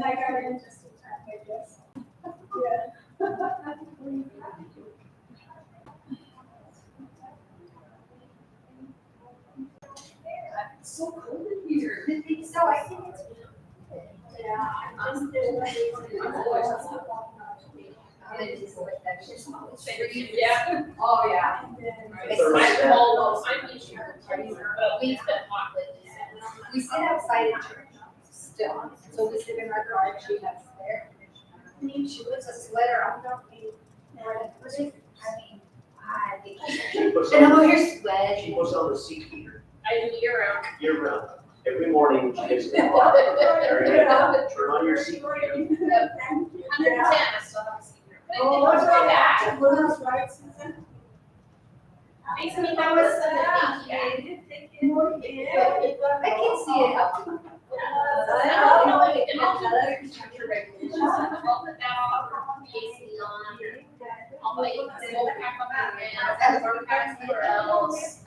I got in just in time, I guess. Yeah. It's so cold in here. So I think it's. Yeah, I just did like. Yeah. Oh, yeah. It's almost, we've been hot lately. We sit outside in church still, so we sit in our car and she has there. I mean, she puts a sweater on, don't we? I mean, and I'm over here sweating. She puts on the seat heater I do year round. year round. Every morning when she gets to the car, turn on your seat heater. 110, I still have a secret. Oh, what's that? Well, that's right, Susan. Makes me nervous. I can see it helping. I don't know if it can help another temperature regulation. I'll put that off, AC on. I'll wait, we'll pack up that and we're packing it else.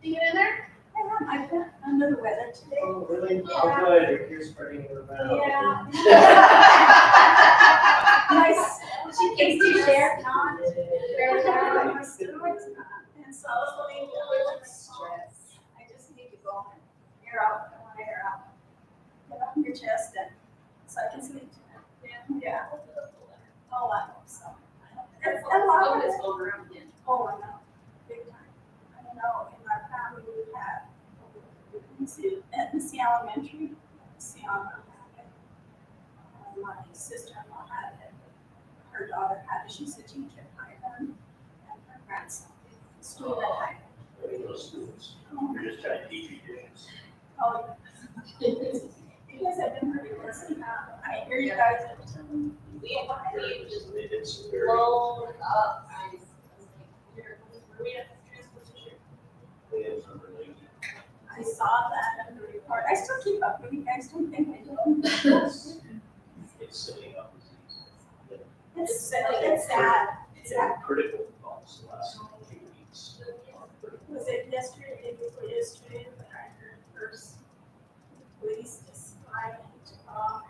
You in there? I'm under the weather today. Oh, really? Oh, good. Your hair's spreading around. Nice. She keeps you there, not very down my stomach. And so I just need to go and air out, I want to air out. Get up your chest and so I can sleep tonight. Yeah. Oh, I hope so. It's a lot of it's going around again. Oh, I know. Big time. I don't know, in our family we had at Missy Elementary, my sister-in-law had it, her daughter had it, she's a teacher at Highland, and her grandson School that high. Those students, you're just trying to teach you things. Oh, you guys have been pretty busy. I hear you guys. It's very. Blown up. We have transportation. It's unrelated. I saw that in the report. I still keep up with you guys. Don't think I do. It's silly up. It's sad. It's sad. Critical thoughts the last few weeks. Was it yesterday, day before yesterday, that I heard first police just flying into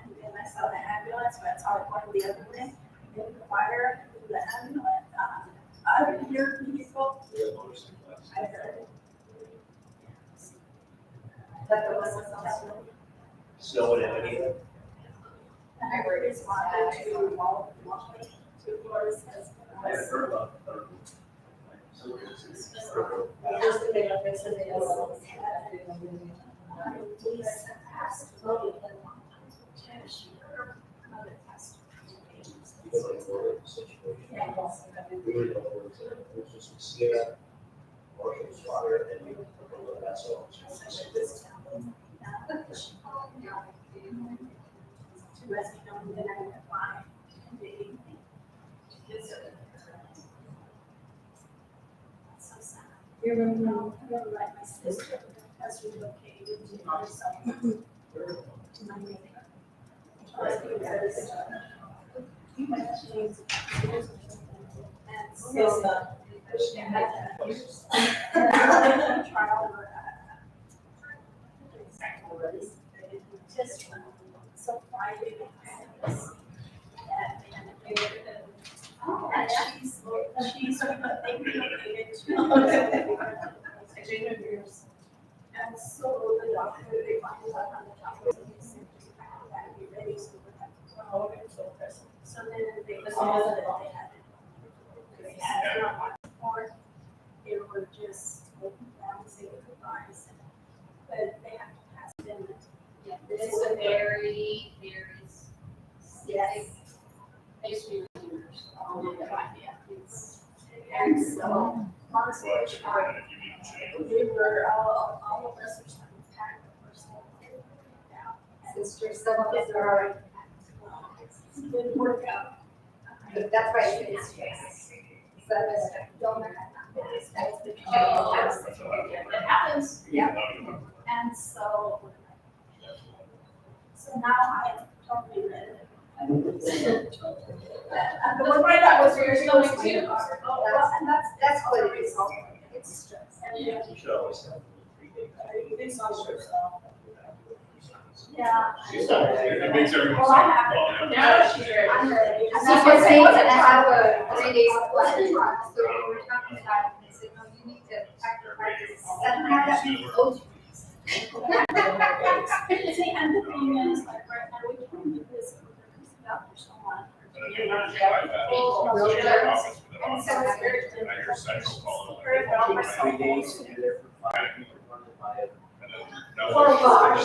and then I saw the ambulance, but I saw it going the other way. And the fire, the ambulance, I would hear people. I heard it. But there was something. Snow and everything. And I heard it's wanted to wall, to floors as. I haven't heard about it. Marshall's fire, and we, that's all. You remember like my sister has relocated to Minnesota to my neighbor. And so she had a trial just so Friday. And she's they relocated to years. And so the doctor, they finally got on the top of the symptoms that be ready so so then they decided that they had not support. They were just looking down, saying goodbyes. But they have to pass it in. Yeah, this is a very, very Yes. pastry years. And so, long story short, we were all of us were starting to pack the first one. Sisters, some of us are, It didn't work out. that's why it's stress. So don't. It happens. Yeah. And so now I am totally ready. The one way that was yours going too. And that's what it is. It's stress. You should always have 3 days. It's all stress. Yeah. It makes everyone. Well, I have it. Yeah, she's ready. I'm ready. And that's what they said, I have a 3 days plus. So we were talking about it, and they said, no, you need to pack your practice. Doesn't have that many coaches. See, and the thing is, like, right now, we can't do this because the doctor's so on. And so it's very difficult. Very well, my Three days, soul. and they're for 5 people running by it. For a while.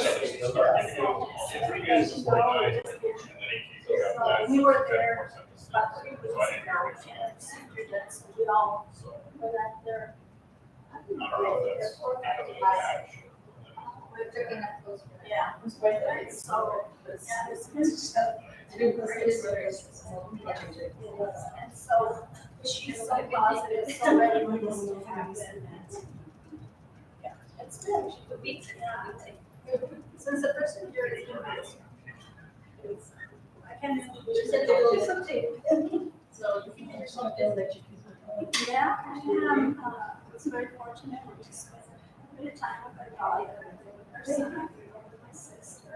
We were there about 3 weeks ago, and so we all went out there. We're picking up those. Yeah, it was great. So, yeah, it's stuff. And so she's so positive, so ready for this to happen. Yeah, it's good. Since the first year is I can't. Do something. So you can do something that you can. Yeah, I am. I was very fortunate to spend a bit of time with my daughter, her son, my sister.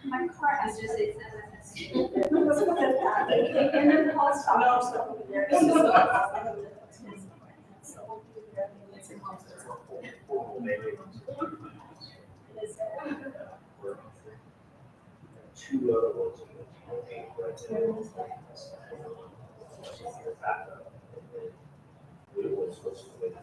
My car has just. And then the post office over there. Two other ones. We were supposed to wait.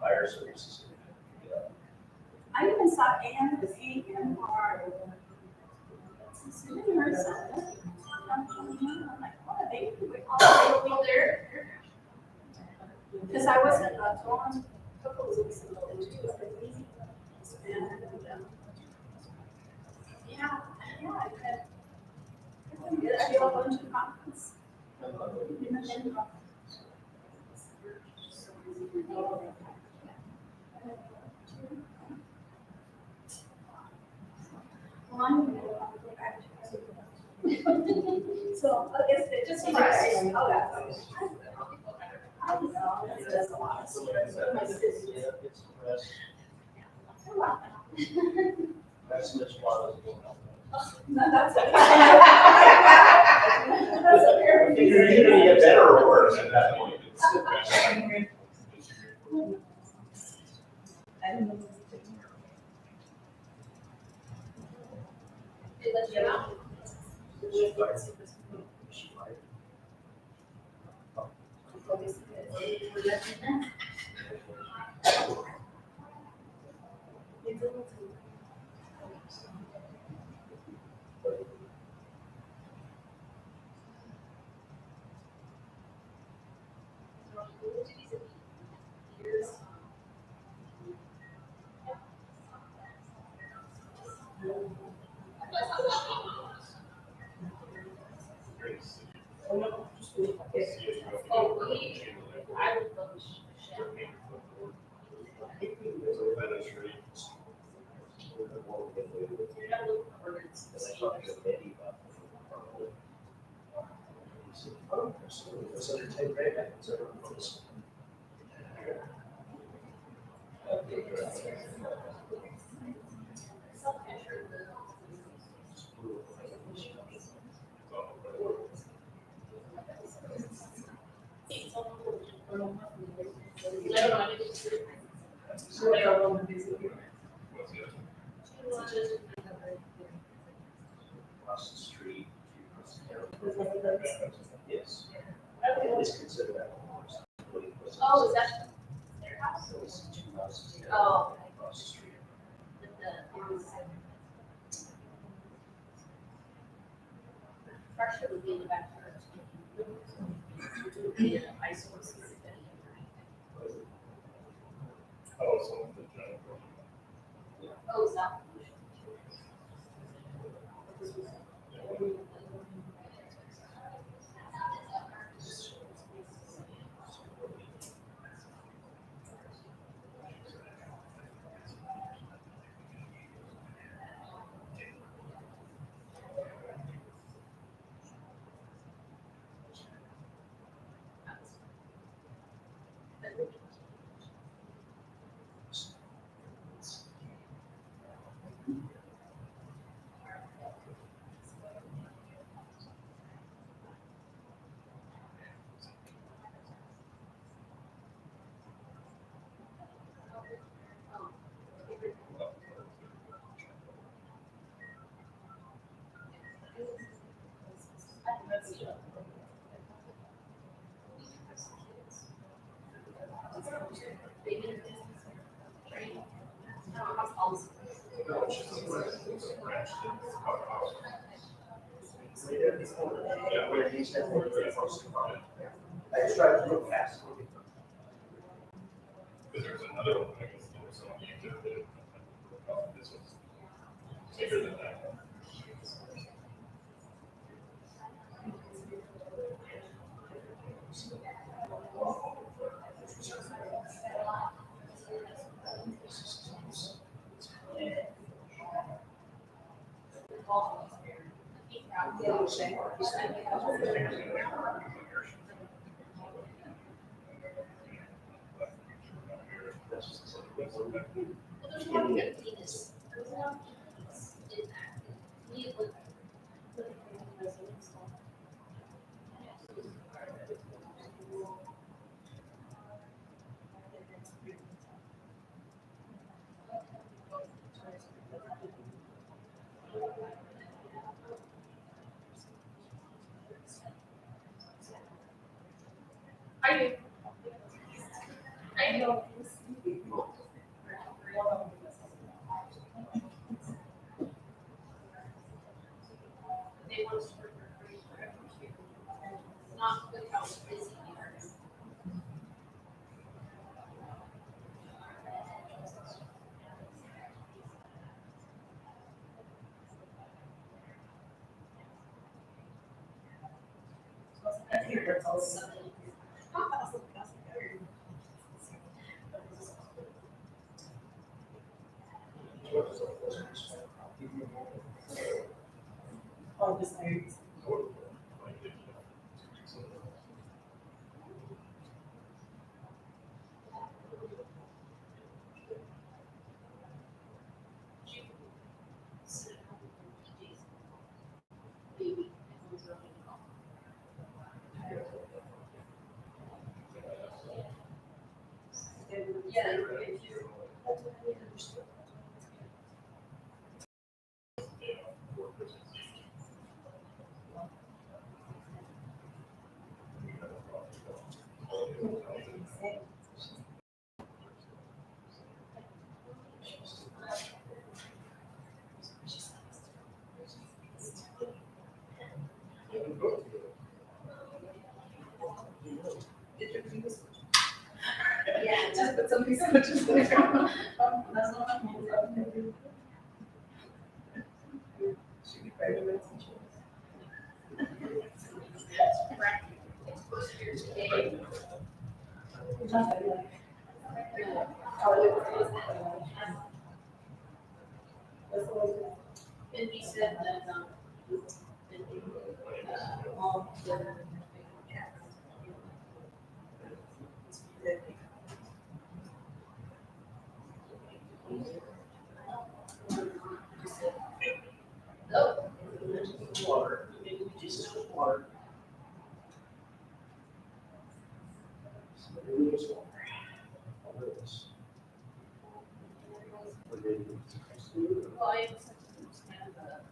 fire services. I even saw Ann with AMR. I'm like, what are they doing? Oh, there. Because I wasn't gone a couple of weeks ago too. Yeah, I had. I feel a bunch of conference. So, I guess it just. Oh, that's. I don't know, it does a lot. That's much water. No, that's. You're either gonna get better or worse at that point. Across the street. Yes. I always consider that. Oh, is that their house? So it's 2 houses. Oh. Across the street. Pressure would be in the backyard. Ice horses. Oh, is that? I just tried to look fast. There's another one. I guess, so on YouTube that, this was bigger than that. I do. I know. Yeah, just put something switches there. That's not And he said that, all the. Oh. Water. Water. Well, I was kind of a.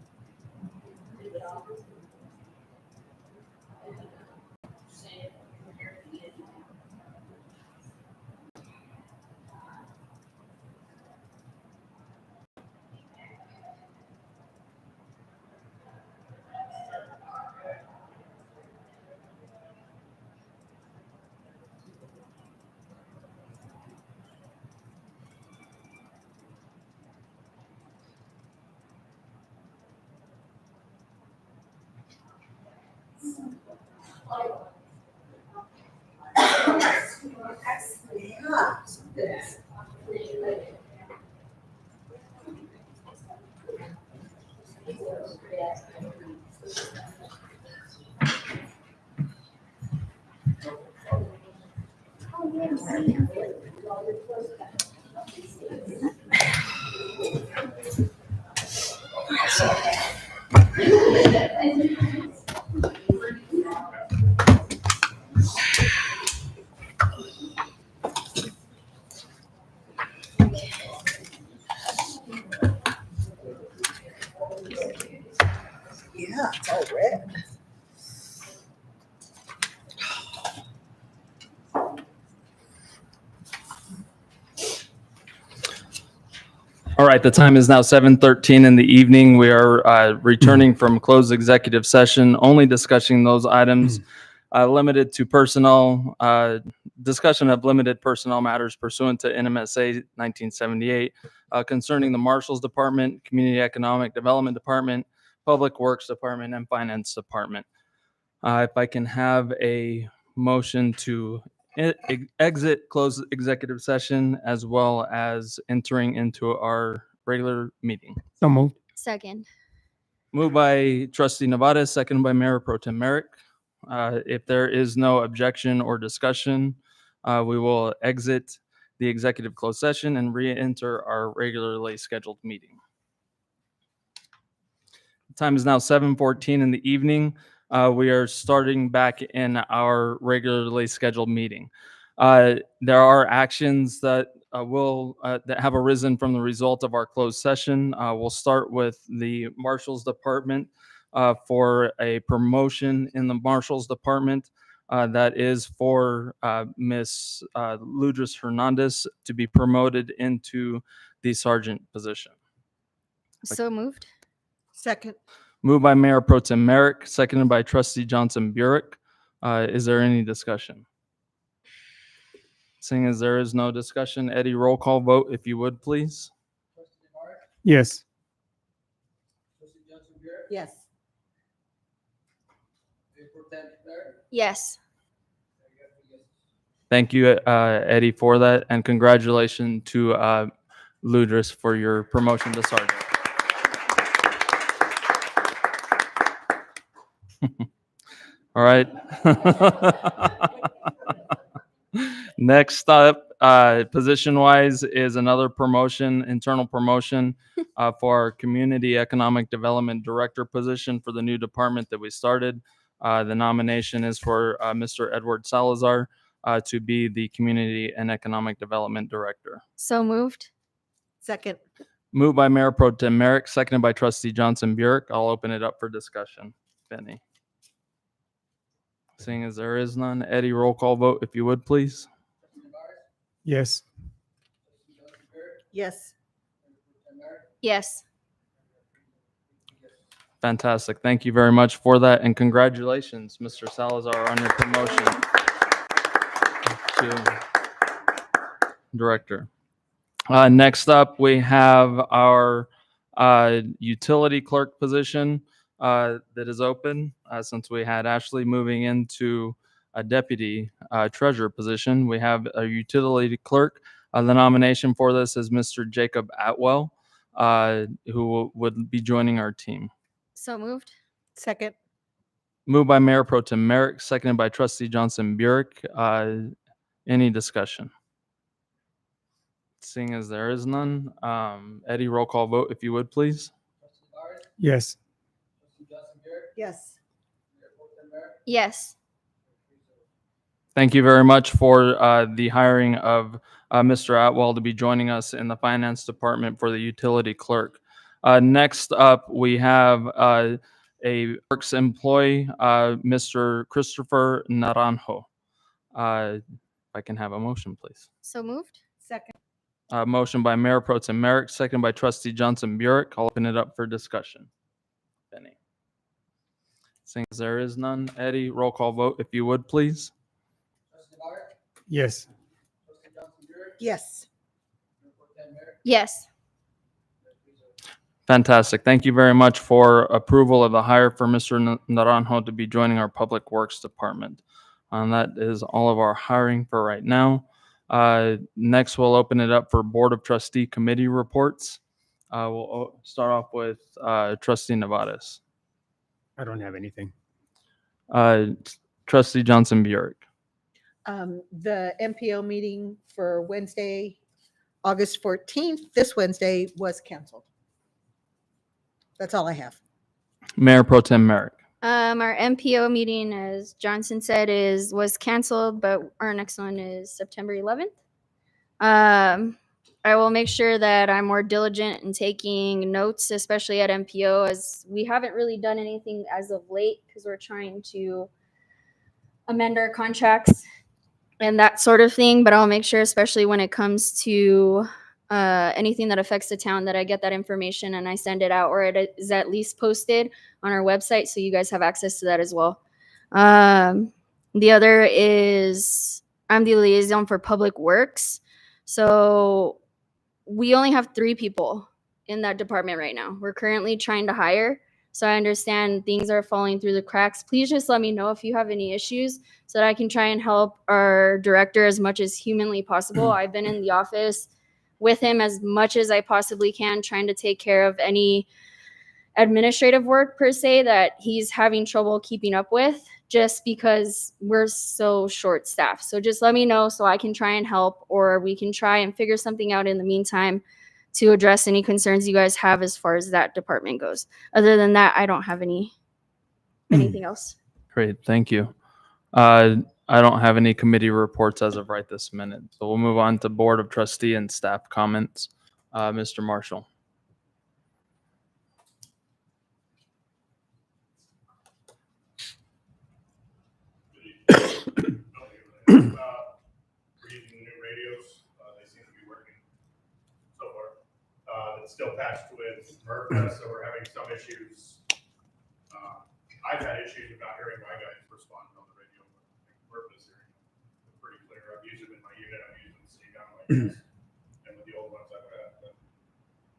Yeah, it's all red. All right, the time is now 7:13 in the evening. We are returning from closed executive session, only discussing those items limited to personnel, discussion of limited personnel matters pursuant to NMSA 1978 concerning the Marshals Department, Community Economic Development Department, Public Works Department, and Finance Department. If I can have a motion to exit closed executive session as well as entering into our regular meeting. So moved. Second. Moved by trustee Nevada, seconded by Mayor Pro Tem Merrick. If there is no objection or discussion, we will exit the executive closed session and re-enter our regularly scheduled meeting. The time is now 7:14 in the evening. We are starting back in our regularly scheduled meeting. There are actions that that have arisen from the result of our closed session. We'll start with the Marshals Department for a promotion in the Marshals Department. That is for Miss Ludris Hernandez to be promoted into the sergeant position. So moved. Second. Moved by Mayor Pro Tem Merrick, seconded by Trustee Johnson Burek. Is there any discussion? Seeing as there is no discussion, Eddie, roll call vote if you would, please. Yes. Yes. Yes. Thank you, Eddie, for that, and congratulations to Ludris for your promotion to sergeant. All right. Next up, position-wise, is another promotion, internal promotion for our Community Economic Development Director position for the new department that we started. The nomination is for Mr. Edward Salazar to be the Community and Economic Development Director. So moved. Second. Moved by Mayor Pro Tem Merrick, seconded by Trustee Johnson Burek. I'll open it up for discussion. Benny. Seeing as there is none, Eddie, roll call vote, if you would, please. Yes. Yes. Yes. Fantastic. Thank you very much for that, and congratulations, Mr. Salazar, on your promotion to director. Next up, we have our utility clerk position that is open since we had Ashley moving into a deputy treasurer position. We have a utility clerk. The nomination for this is Mr. Jacob Atwell, who would be joining our team. So moved. Second. Moved by Mayor Pro Tem Merrick, seconded by Trustee Johnson Burek. Any discussion? Seeing as there is none, Eddie, roll call vote, if you would, please. Yes. Yes. Yes. Thank you very much for the hiring of Mr. Atwell to be joining us in the finance department for the utility clerk. Next up, we have a Works employee, Mr. Christopher Naranjo. If I can have a motion, please. So moved. Second. Motion by Mayor Pro Tem Merrick, seconded by Trustee Johnson Burek. I'll open it up for discussion. Benny. Seeing as there is none, Eddie, roll call vote, if you would, please. Yes. Yes. Yes. Fantastic. Thank you very much for approval of the hire for Mr. Naranjo to be joining our Public Works Department. And that is all of our hiring for right now. Next, we'll open it up for Board of Trustee Committee reports. We'll start off with Trustee Nevadas. I don't have anything. Trustee Johnson Burek. The MPO meeting for Wednesday, August 14th, this Wednesday, was canceled. That's all I have. Mayor Pro Tem Merrick. Our MPO meeting, as Johnson said, was canceled, but our next one is September 11th. I will make sure that I'm more diligent in taking notes, especially at MPO, as we haven't really done anything as of late because we're trying to amend our contracts and that sort of thing. But I'll make sure, especially when it comes to anything that affects the town, that I get that information and I send it out, or it is at least posted on our website so you guys have access to that as well. The other is I'm the liaison for Public Works. So we only have 3 people in that department right now. We're currently trying to hire. So I understand things are falling through the cracks. Please just let me know if you have any issues so that I can try and help our director as much as humanly possible. I've been in the office with him as much as I possibly can, trying to take care of any administrative work per se that he's having trouble keeping up with, just because we're so short staffed. So just let me know so I can try and help, or we can try and figure something out in the meantime to address any concerns you guys have as far as that department goes. Other than that, I don't have anything else. Great, thank you. I don't have any committee reports as of right this minute. So we'll move on to Board of Trustee and staff comments. Mr. Marshall. Reading the new radios, they seem to be working so far. It's still patched with MRF, so we're having some issues. I've had issues with not hearing my guys respond on the radio. MRF is hearing them pretty clear. I've used them in my unit, I've used them sitting down like this. And with the old ones, I've had them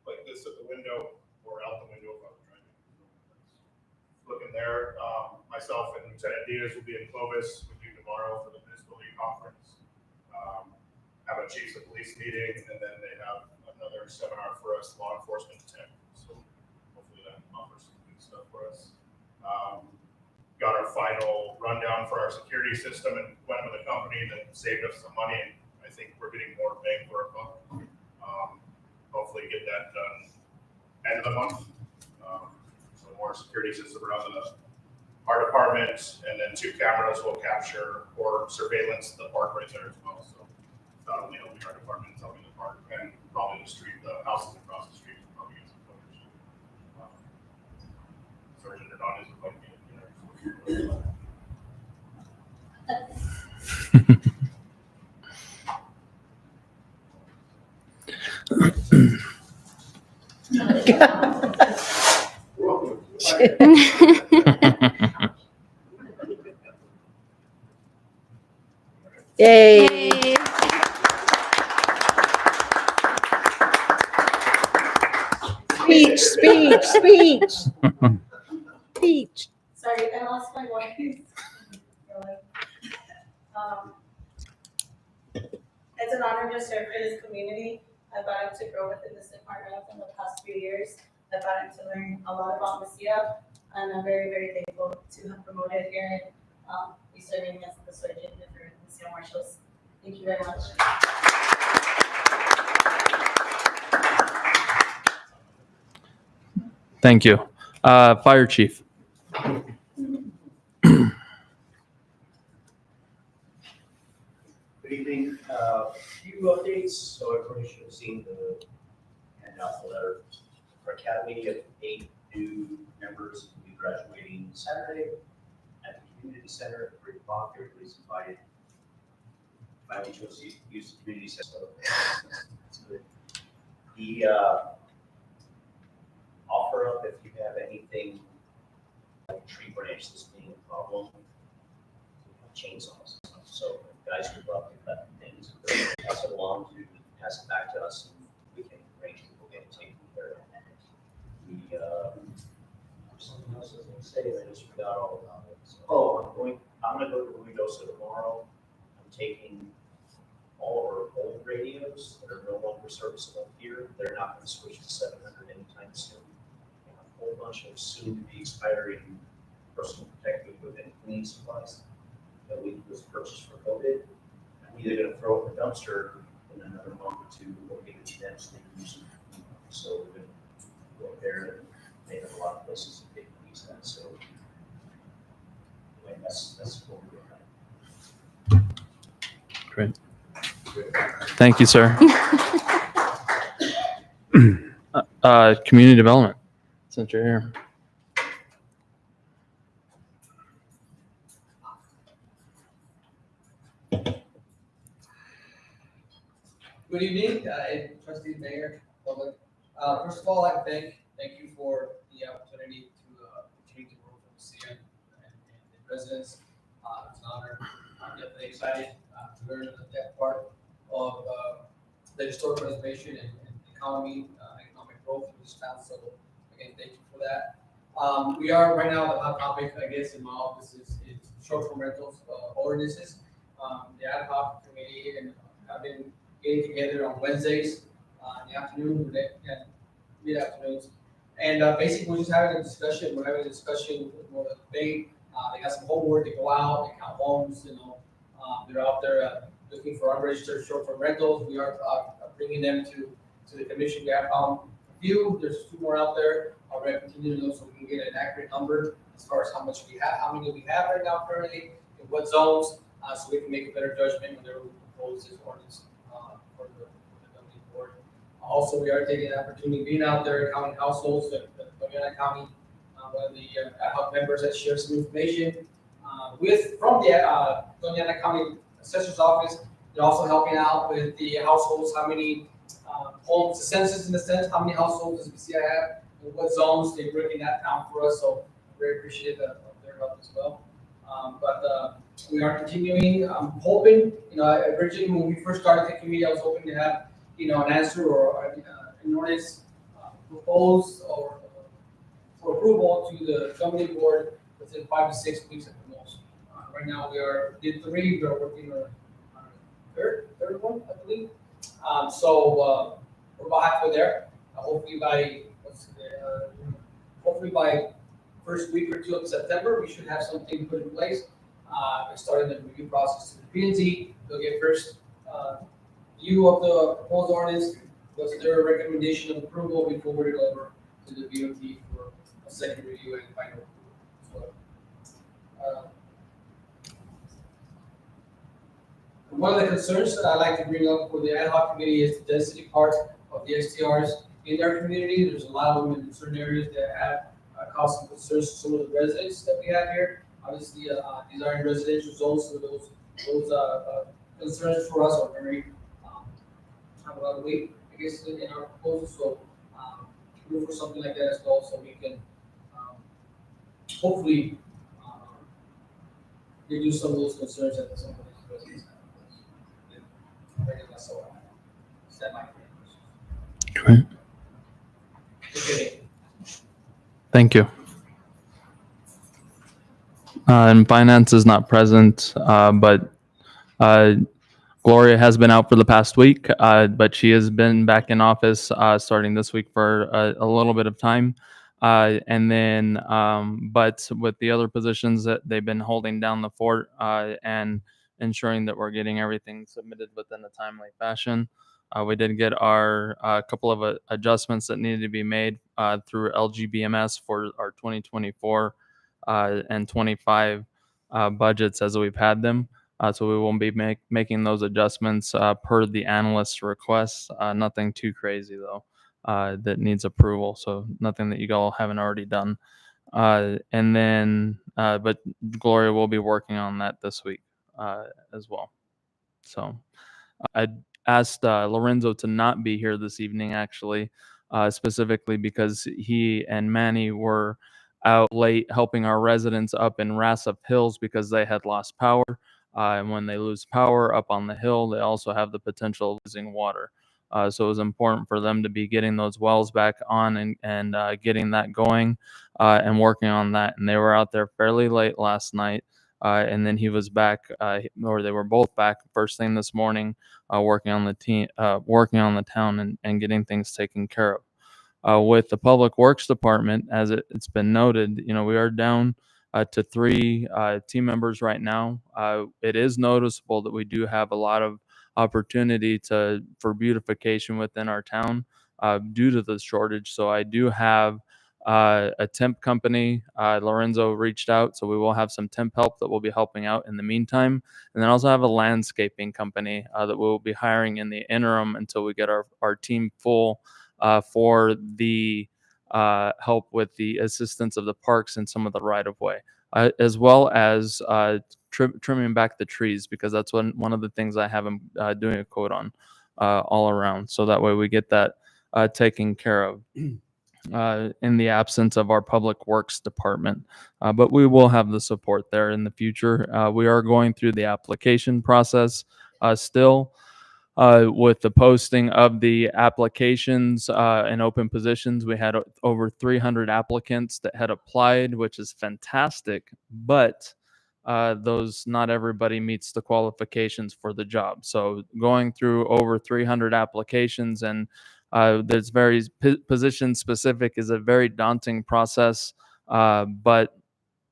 like this at the window or out the window if I was driving. Looking there, myself and Lieutenant Diaz will be in Clovis with you tomorrow for the municipal league conference. a chiefs of police meeting, and then they have another seminar for us, law enforcement tech. So hopefully that offers some good stuff for us. Got our final rundown for our security system and went with a company that saved us some money. And I think we're getting more bang for our buck. Hopefully get that done end of the month. So more security system around our department, and then 2 cameras will capture or surveillance the park right there as well. So not only helping our department, it's helping the park and probably the street, the houses across the street will probably get some coverage. Sergeant Hernandez would like me to, Yay. Yay. Speech. Sorry, I lost my voice. It's an honor to serve for this community. I've gotten to grow within this department in the past few years. I've gotten to learn a lot about Mesilla, and I'm very, very thankful to have promoted here and be serving as the sergeant for Mesilla Marshals. Thank you very much. Thank you. Fire Chief. Good evening. Few updates. So everybody should have seen the handout, the letter. Our academy of 8 new members will be graduating Saturday at the community center at 3 o'clock. Everybody's invited. Finally chose to use the community center. So that's good. The offer up if you have anything like tree branch that's being a problem, chainsaws. So guys who love to cut things, pass it along to pass it back to us, and we can arrange people getting taken care of. Something else I was gonna say, I just forgot all about it. So, I'm gonna go to Ruidoso tomorrow. I'm taking all of our old radios that are no longer serviceable here. They're not gonna switch to 700 anytime soon. And a whole bunch of soon to be expiring personal protective equipment and cleaning supplies that was purchased for COVID. I'm either gonna throw it in the dumpster in another month or 2, or give it to them so they can use it. So we're gonna go up there, and they have a lot of places that they can use that, so. Anyway, that's what we're doing. Great. Thank you, sir. Community development, since you're here. Good evening, trustee, mayor, public. First of all, I'd thank you for the opportunity to change the role from Mesilla and the residents. It's an honor. I'm definitely excited to learn that part of the historic preservation and economic growth of this town. So again, thank you for that. We are right now, the hot topic, I guess, in my office is short-term rentals ordinances. The ad hoc committee and I've been getting together on Wednesdays in the afternoon, mid-afternoons. And basically, we're just having a discussion. We're having a discussion with more of a debate. They got some homework. They go out, they count homes, they're out there looking for unregistered short-term rentals. We are bringing them to the commission. We have found a few. There's 2 more out there. We're going to continue to know so we can get an accurate number as far as how many we have right now currently, in what zones, so we can make a better judgment whenever we propose this ordinance for the governing board. Also, we are taking an opportunity being out there counting households in Doña Ana County. One of the ad hoc members that shared some information from the Doña Ana County Assessor's Office. They're also helping out with the households, how many homes, the census in the sense, how many households does Mesilla have, and what zones, they're breaking that down for us. So I'm very appreciative of their help as well. But we are continuing. I'm hoping, originally when we first started the committee, I was hoping to have, an answer or an ordinance proposed or for approval to the governing board within 5 to 6 weeks at the most. Right now we did 3, we are working on third one, I believe. So we're about halfway there. Hopefully by first week or two of September, we should have something put in place. Starting the review process to the P&Z. They'll get first view of the proposed ordinance. What's their recommendation of approval before we go over to the BOT for a second review and final approval. So, one of the concerns that I like to bring up for the ad hoc committee is the density part of the STRs in our community. There's a lot of them in certain areas that have caused some concerns to some of the residents that we have here. Obviously, these are in residential zones, so those concerns for us are very have a lot of weight, I guess, in our proposal. So look for something like that as well, so we can hopefully reduce some of those concerns that some of these residents have. I guess that's all I have. Is that my question? Great. Okay. Thank you. And finance is not present, but Gloria has been out for the past week, but she has been back in office starting this week for a little bit of time. And then, but with the other positions that they've been holding down the fort and ensuring that we're getting everything submitted within a timely fashion. We did get our couple of adjustments that needed to be made through LGBMS for our 2024 and 25 budgets as we've had them. So we won't be making those adjustments per the analyst's requests. Nothing too crazy though that needs approval. So nothing that you all haven't already done. And then, but Gloria will be working on that this week as well. So I asked Lorenzo to not be here this evening, actually, specifically because he and Manny were out late helping our residents up in Rassap Hills because they had lost power. And when they lose power up on the hill, they also have the potential of losing water. So it was important for them to be getting those wells back on and getting that going and working on that. And they were out there fairly late last night. And then he was back, or they were both back first thing this morning, working on the town and getting things taken care of. With the Public Works Department, as it's been noted, we are down to 3 team members right now. It is noticeable that we do have a lot of opportunity for beautification within our town due to the shortage. So I do have a temp company. Lorenzo reached out, so we will have some temp help that will be helping out in the meantime. And then also have a landscaping company that we will be hiring in the interim until we get our team full for the help with the assistance of the parks and some of the right of way, as well as trimming back the trees, because that's one of the things I have them doing a quote on all around. So that way we get that taken care of. In the absence of our Public Works Department. But we will have the support there in the future. We are going through the application process still with the posting of the applications and open positions. We had over 300 applicants that had applied, which is fantastic, but not everybody meets the qualifications for the job. So going through over 300 applications and there's very position specific is a very daunting process, but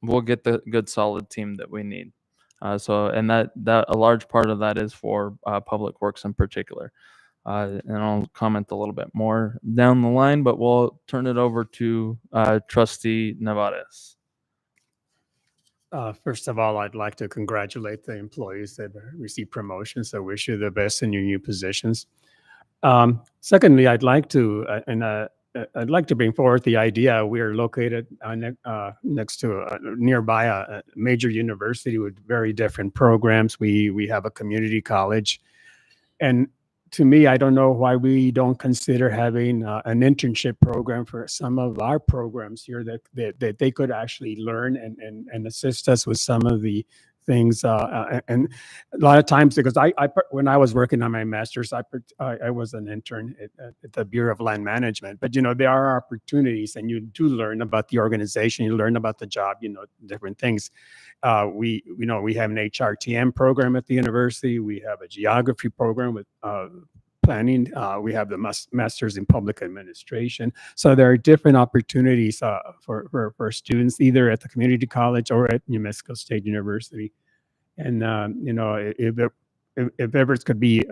we'll get the good solid team that we need. And that a large part of that is for Public Works in particular. And I'll comment a little bit more down the line, but we'll turn it over to Trustee Nevarez. First of all, I'd like to congratulate the employees that received promotions. So wish you the best in your new positions. Secondly, I'd like to bring forward the idea. We are located next to nearby a major university with very different programs. We have a community college, and to me, I don't know why we don't consider having an internship program for some of our programs here that they could actually learn and assist us with some of the things. And a lot of times, because when I was working on my master's, I was an intern at the Bureau of Land Management. But, there are opportunities, and you do learn about the organization, you learn about the job, different things. We have an HRTM program at the university. We have a geography program with planning. We have the Masters in Public Administration. So there are different opportunities for students, either at the community college or at New Mexico State University. And, if ever it could be,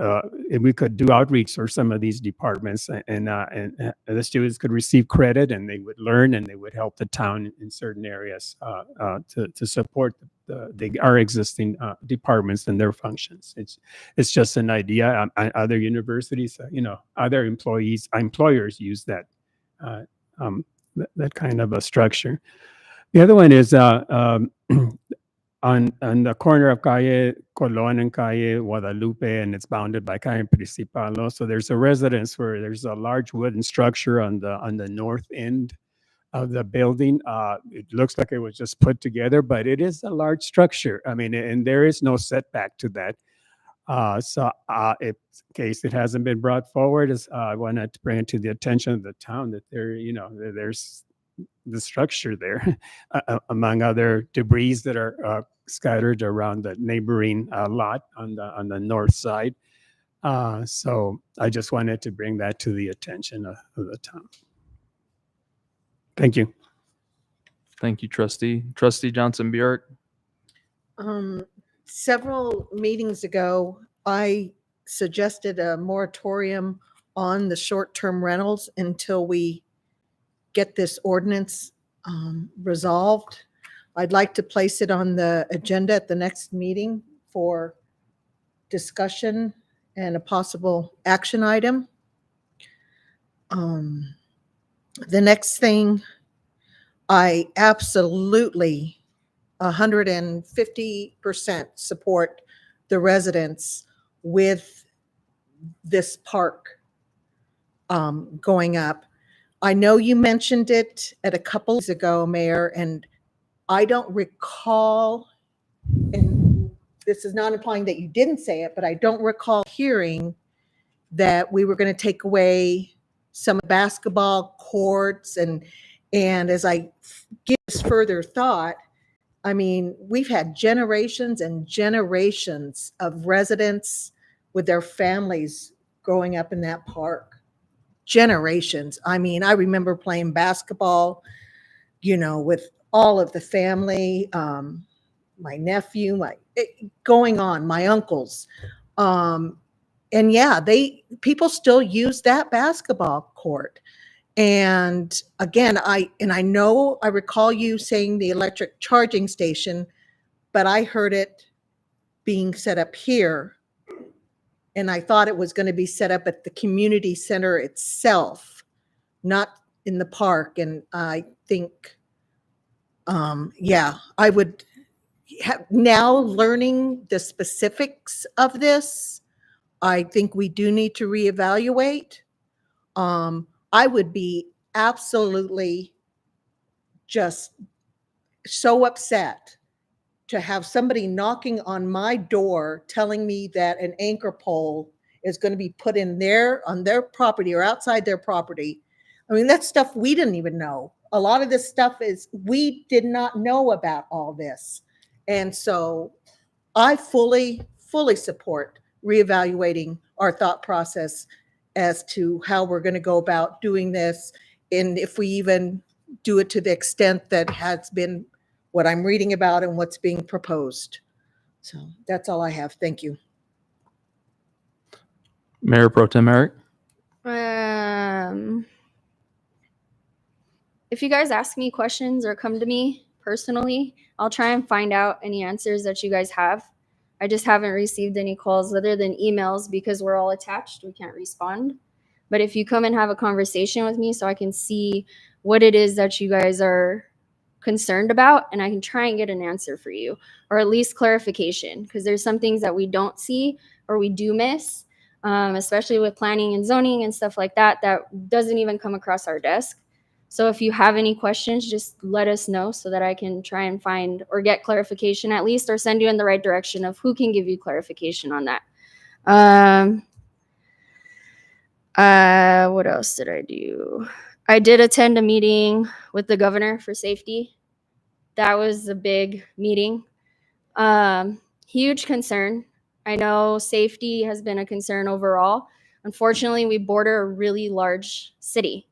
if we could do outreach for some of these departments, and the students could receive credit, and they would learn, and they would help the town in certain areas to support our existing departments and their functions. It's just an idea. Other universities, other employers use that kind of a structure. The other one is on the corner of Calle Colón and Calle Guadalupe, and it's bounded by Calle Principal. So there's a residence where there's a large wooden structure on the north end of the building. It looks like it was just put together, but it is a large structure. I mean, and there is no setback to that. So in case it hasn't been brought forward, I wanted to bring it to the attention of the town that there's the structure there, among other debris that are scattered around the neighboring lot on the north side. So I just wanted to bring that to the attention of the town. Thank you. Thank you, Trustee. Trustee Johnson Bjork. Several meetings ago, I suggested a moratorium on the short-term rentals until we get this ordinance resolved. I'd like to place it on the agenda at the next meeting for discussion and a possible action item. The next thing, I absolutely 150% support the residents with this park going up. I know you mentioned it at a couple weeks ago, Mayor, and I don't recall, and this is not implying that you didn't say it, but I don't recall hearing that we were going to take away some basketball courts. And as I give this further thought, I mean, we've had generations and generations of residents with their families growing up in that park. Generations. I mean, I remember playing basketball, with all of the family, my nephew, going on, my uncles. And yeah, people still use that basketball court. And again, I recall you saying the electric charging station, but I heard it being set up here. And I thought it was going to be set up at the community center itself, not in the park. And I think, I would have, now learning the specifics of this, I think we do need to reevaluate. I would be absolutely just so upset to have somebody knocking on my door telling me that an anchor pole is going to be put in on their property or outside their property. I mean, that's stuff we didn't even know. A lot of this stuff we did not know about all this. And so I fully support reevaluating our thought process as to how we're going to go about doing this. And if we even do it to the extent that has been what I'm reading about and what's being proposed. So that's all I have. Thank you. Mayor Pro Tem Eric. If you guys ask me questions or come to me personally, I'll try and find out any answers that you guys have. I just haven't received any calls other than emails because we're all attached. We can't respond. But if you come and have a conversation with me so I can see what it is that you guys are concerned about, and I can try and get an answer for you, or at least clarification, because there's some things that we don't see or we do miss, especially with planning and zoning and stuff like that, that doesn't even come across our desk. So if you have any questions, just let us know so that I can try and find or get clarification at least, or send you in the right direction of who can give you clarification on that. What else did I do? I did attend a meeting with the governor for safety. That was a big meeting. Huge concern. I know safety has been a concern overall. Unfortunately, we border a really large city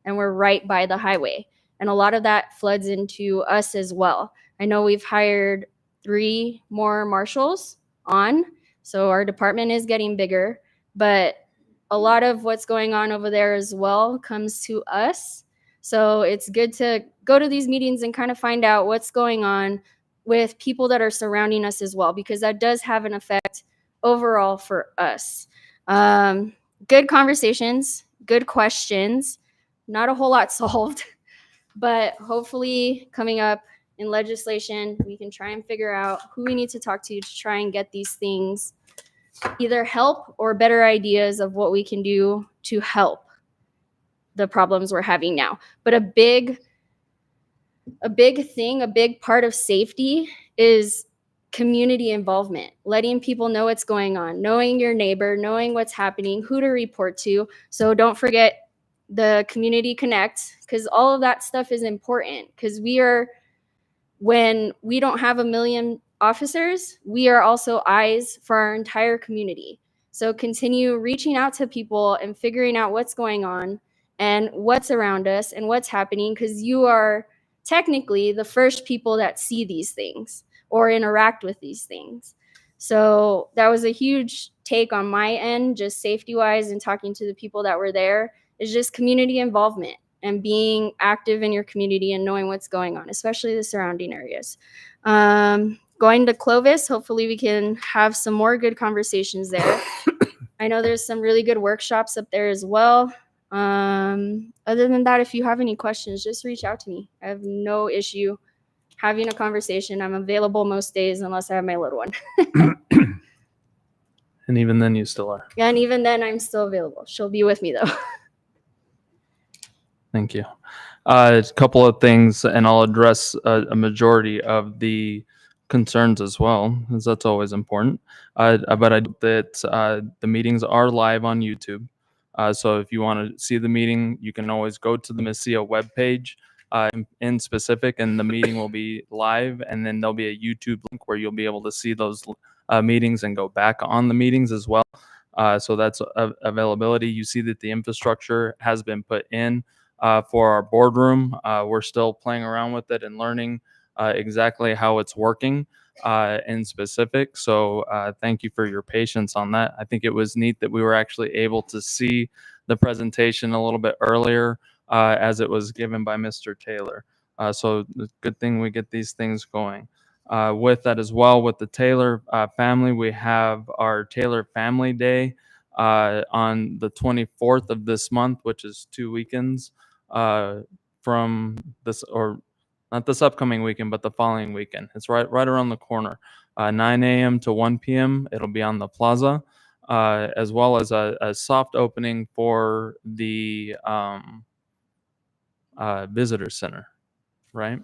and we're right by the highway. And a lot of that floods into us as well. I know we've hired 3 more marshals on, so our department is getting bigger, but a lot of what's going on over there as well comes to us. So it's good to go to these meetings and kind of find out what's going on with people that are surrounding us as well, because that does have an effect overall for us. Good conversations, good questions, not a whole lot solved, but hopefully coming up in legislation, we can try and figure out who we need to talk to try and get these things either help or better ideas of what we can do to help the problems we're having now. But a big thing, a big part of safety is community involvement, letting people know what's going on, knowing your neighbor, knowing what's happening, who to report to. So don't forget the Community Connect, because all of that stuff is important, because when we don't have 1 million officers, we are also eyes for our entire community. So continue reaching out to people and figuring out what's going on and what's around us and what's happening, because you are technically the first people that see these things or interact with these things. So that was a huge take on my end, just safety wise, and talking to the people that were there, is just community involvement and being active in your community and knowing what's going on, especially the surrounding areas. Going to Clovis, hopefully we can have some more good conversations there. I know there's some really good workshops up there as well. Other than that, if you have any questions, just reach out to me. I have no issue having a conversation. I'm available most days unless I have my little one. And even then, you still are. And even then, I'm still available. She'll be with me though. Thank you. A couple of things, and I'll address a majority of the concerns as well, as that's always important. But I that the meetings are live on YouTube. So if you want to see the meeting, you can always go to the MESIA webpage in specific, and the meeting will be live, and then there'll be a YouTube link where you'll be able to see those meetings and go back on the meetings as well. So that's availability. You see that the infrastructure has been put in for our boardroom. We're still playing around with it and learning exactly how it's working in specific. So thank you for your patience on that. I think it was neat that we were actually able to see the presentation a little bit earlier as it was given by Mr. Taylor. So it's a good thing we get these things going. With that as well, with the Taylor family, we have our Taylor Family Day on the 24th of this month, which is 2 weekends from this, or not this upcoming weekend, but the following weekend. It's right around the corner. 9 a.m. to 1 p.m. It'll be on the plaza, as well as a soft opening for the visitor center, right?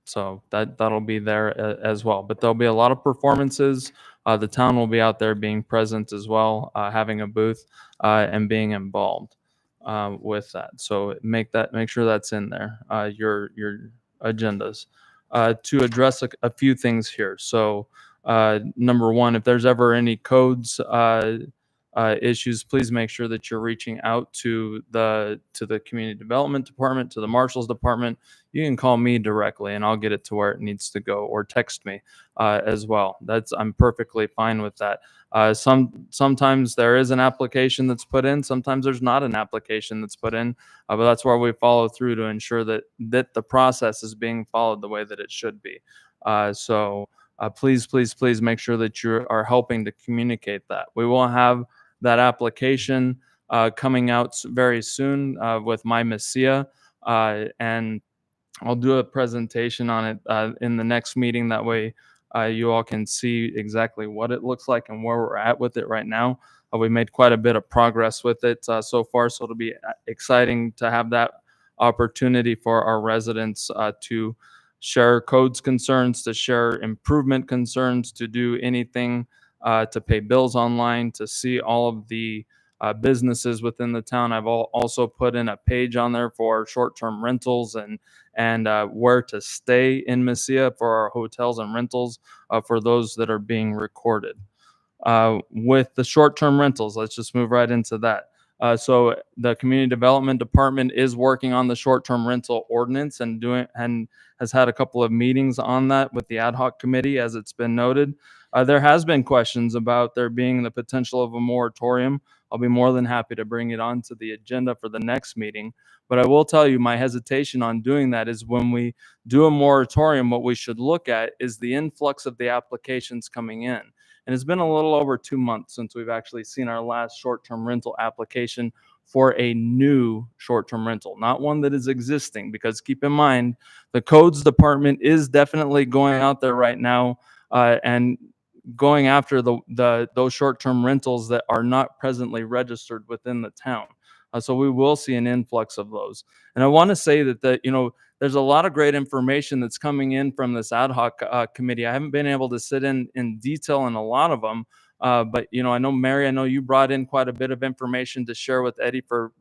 So that'll be there as well. But there'll be a lot of performances. The town will be out there being present as well, having a booth and being involved with that. So make sure that's in there, your agendas. To address a few things here. So number one, if there's ever any codes issues, please make sure that you're reaching out to the community development department, to the marshal's department. You can call me directly and I'll get it to where it needs to go, or text me as well. I'm perfectly fine with that. Sometimes there is an application that's put in, sometimes there's not an application that's put in, but that's where we follow through to ensure that the process is being followed the way that it should be. So please make sure that you are helping to communicate that. We will have that application coming out very soon with My MESIA, and I'll do a presentation on it in the next meeting. That way you all can see exactly what it looks like and where we're at with it right now. We made quite a bit of progress with it so far, so it'll be exciting to have that opportunity for our residents to share codes concerns, to share improvement concerns, to do anything to pay bills online, to see all of the businesses within the town. I've also put in a page on there for short-term rentals and where to stay in Mesilla for our hotels and rentals for those that are being recorded. With the short-term rentals, let's just move right into that. So the Community Development Department is working on the short-term rental ordinance and has had a couple of meetings on that with the ad hoc committee, as it's been noted. There has been questions about there being the potential of a moratorium. I'll be more than happy to bring it onto the agenda for the next meeting. But I will tell you, my hesitation on doing that is when we do a moratorium, what we should look at is the influx of the applications coming in. And it's been a little over 2 months since we've actually seen our last short-term rental application for a new short-term rental, not one that is existing, because keep in mind, the codes department is definitely going out there right now and going after those short-term rentals that are not presently registered within the town. So we will see an influx of those. And I want to say that there's a lot of great information that's coming in from this ad hoc committee. I haven't been able to sit in detail in a lot of them, but I know Mary, I know you brought in quite a bit of information to share with Eddie for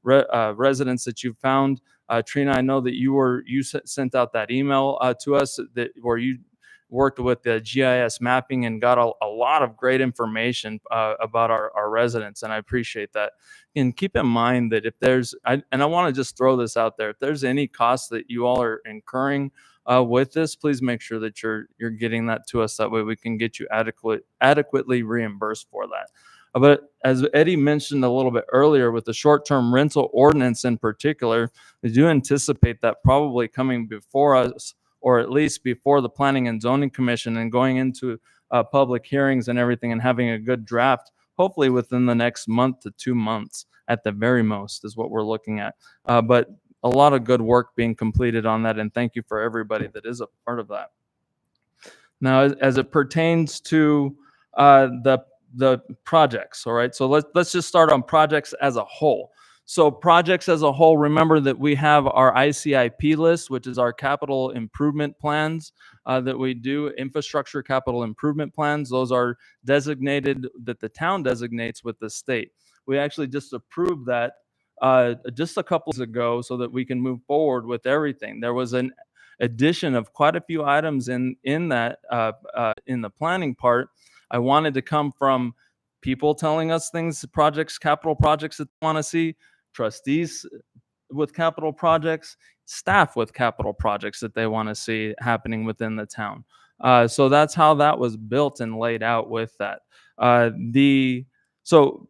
residents that you found. Trina, I know that you sent out that email to us where you worked with the GIS mapping and got a lot of great information about our residents, and I appreciate that. And keep in mind that if there's, I want to just throw this out there, if there's any costs that you all are incurring with this, please make sure that you're getting that to us. That way we can get you adequately reimbursed for that. But as Eddie mentioned a little bit earlier, with the short-term rental ordinance in particular, we do anticipate that probably coming before us, or at least before the Planning and Zoning Commission, and going into public hearings and everything, and having a good draft, hopefully within the next month to 2 months at the very most is what we're looking at. But a lot of good work being completed on that, and thank you for everybody that is a part of that. Now, as it pertains to the projects, all right, so let's just start on projects as a whole. So projects as a whole, remember that we have our ICIP list, which is our capital improvement plans that we do, infrastructure capital improvement plans. Those are designated, that the town designates with the state. We actually just approved that just a couple days ago so that we can move forward with everything. There was an addition of quite a few items in that in the planning part. I wanted to come from people telling us things, projects, capital projects that they want to see, trustees with capital projects, staff with capital projects that they want to see happening within the town. So that's how that was built and laid out with that. So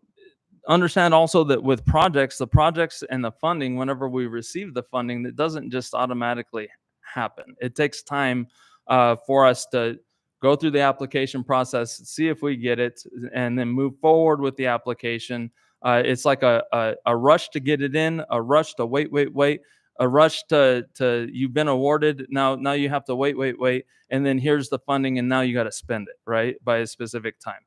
understand also that with projects, the projects and the funding, whenever we receive the funding, that doesn't just automatically happen. It takes time for us to go through the application process, see if we get it, and then move forward with the application. It's like a rush to get it in, a rush to wait, a rush to you've been awarded. Now you have to wait, and then here's the funding, and now you got to spend it, right, by a specific time.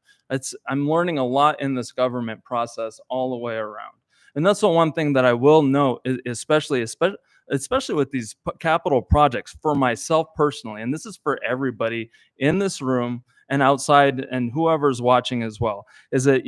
I'm learning a lot in this government process all the way around. And that's the one thing that I will note, especially with these capital projects, for myself personally, and this is for everybody in this room and outside and whoever's watching as well, is that,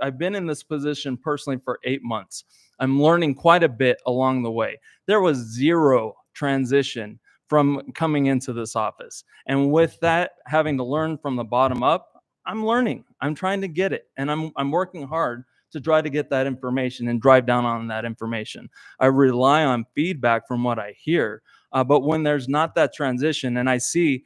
I've been in this position personally for 8 months. I'm learning quite a bit along the way. There was zero transition from coming into this office. And with that, having to learn from the bottom up, I'm learning. I'm trying to get it. And I'm working hard to try to get that information and drive down on that information. I rely on feedback from what I hear. But when there's not that transition, and I see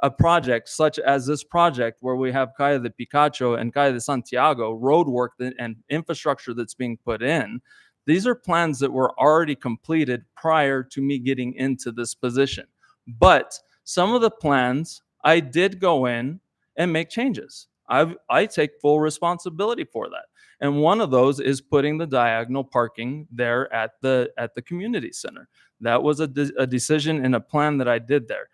a project such as this project where we have Calle de Picacho and Calle de Santiago road work and infrastructure that's being put in, these are plans that were already completed prior to me getting into this position. But some of the plans, I did go in and make changes. I take full responsibility for that. And one of those is putting the diagonal parking there at the community center. That was a decision and a plan that I did there.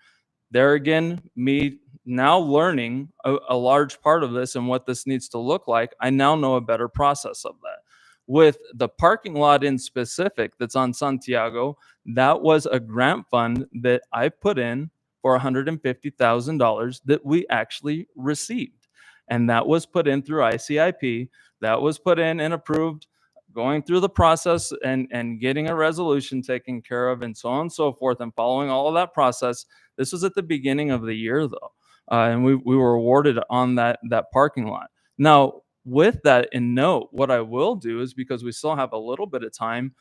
There again, me now learning a large part of this and what this needs to look like, I now know a better process of that. With the parking lot in specific that's on Santiago, that was a grant fund that I put in for $150,000 that we actually received. And that was put in through ICIP. That was put in and approved, going through the process and getting a resolution taken care of, and so on and so forth, and following all of that process. This was at the beginning of the year, though, and we were awarded on that parking lot. Now, with that in note, what I will do is, because we still have a little bit of time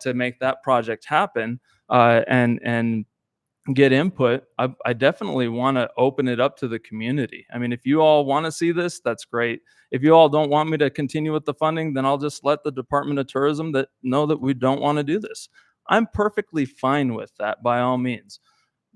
to make that project happen and get input, I definitely want to open it up to the community. I mean, if you all want to see this, that's great. If you all don't want me to continue with the funding, then I'll just let the Department of Tourism know that we don't want to do this. I'm perfectly fine with that, by all means.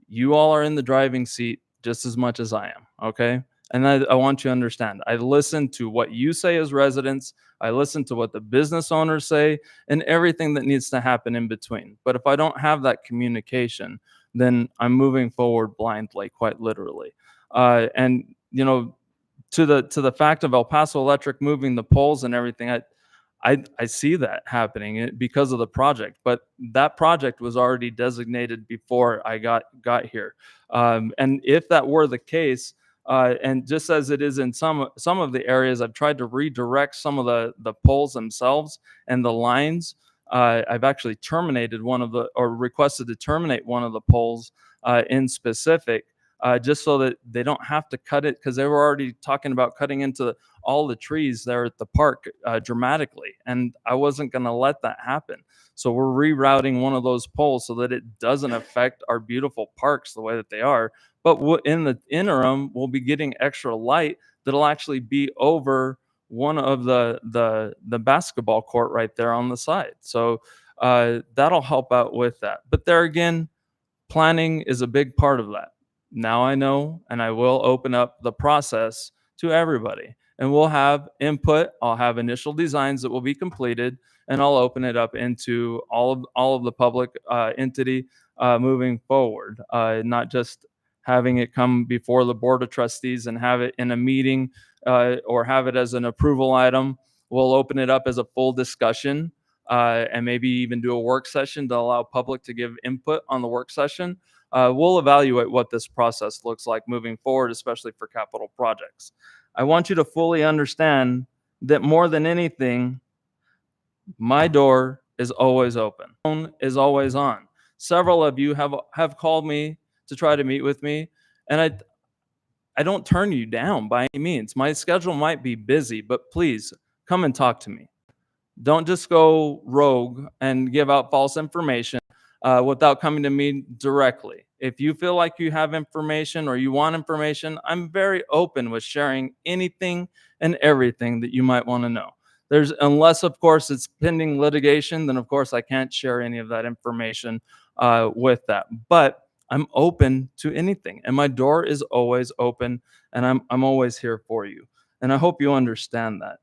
You all are in the driving seat just as much as I am, okay? And I want you to understand, I listen to what you say as residents, I listen to what the business owners say, and everything that needs to happen in between. But if I don't have that communication, then I'm moving forward blindly, quite literally. And you know, to the fact of El Paso Electric moving the poles and everything, I see that happening because of the project, but that project was already designated before I got here. And if that were the case, and just as it is in some of the areas, I've tried to redirect some of the poles themselves and the lines. I've actually terminated requested to terminate one of the poles in specific, just so that they don't have to cut it, because they were already talking about cutting into all the trees there at the park dramatically, and I wasn't going to let that happen. So we're rerouting one of those poles so that it doesn't affect our beautiful parks the way that they are. But in the interim, we'll be getting extra light that'll actually be over one of the basketball court right there on the side. So that'll help out with that. But there again, planning is a big part of that. Now I know, and I will open up the process to everybody, and we'll have input. I'll have initial designs that will be completed, and I'll open it up into all of the public entity moving forward, not just having it come before the Board of Trustees and have it in a meeting or have it as an approval item. We'll open it up as a full discussion and maybe even do a work session to allow public to give input on the work session. We'll evaluate what this process looks like moving forward, especially for capital projects. I want you to fully understand that more than anything, my door is always open. Phone is always on. Several of you have called me to try to meet with me, and I don't turn you down by any means. My schedule might be busy, but please come and talk to me. Don't just go rogue and give out false information without coming to me directly. If you feel like you have information or you want information, I'm very open with sharing anything and everything that you might want to know. Unless, of course, it's pending litigation, then of course I can't share any of that information with that. But I'm open to anything, and my door is always open, and I'm always here for you. And I hope you understand that.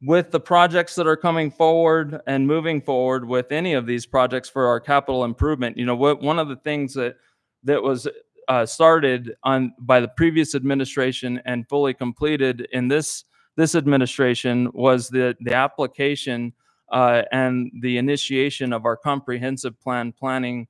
With the projects that are coming forward and moving forward with any of these projects for our capital improvement, you know, one of the things that was started by the previous administration and fully completed in this administration was the application and the initiation of our comprehensive planning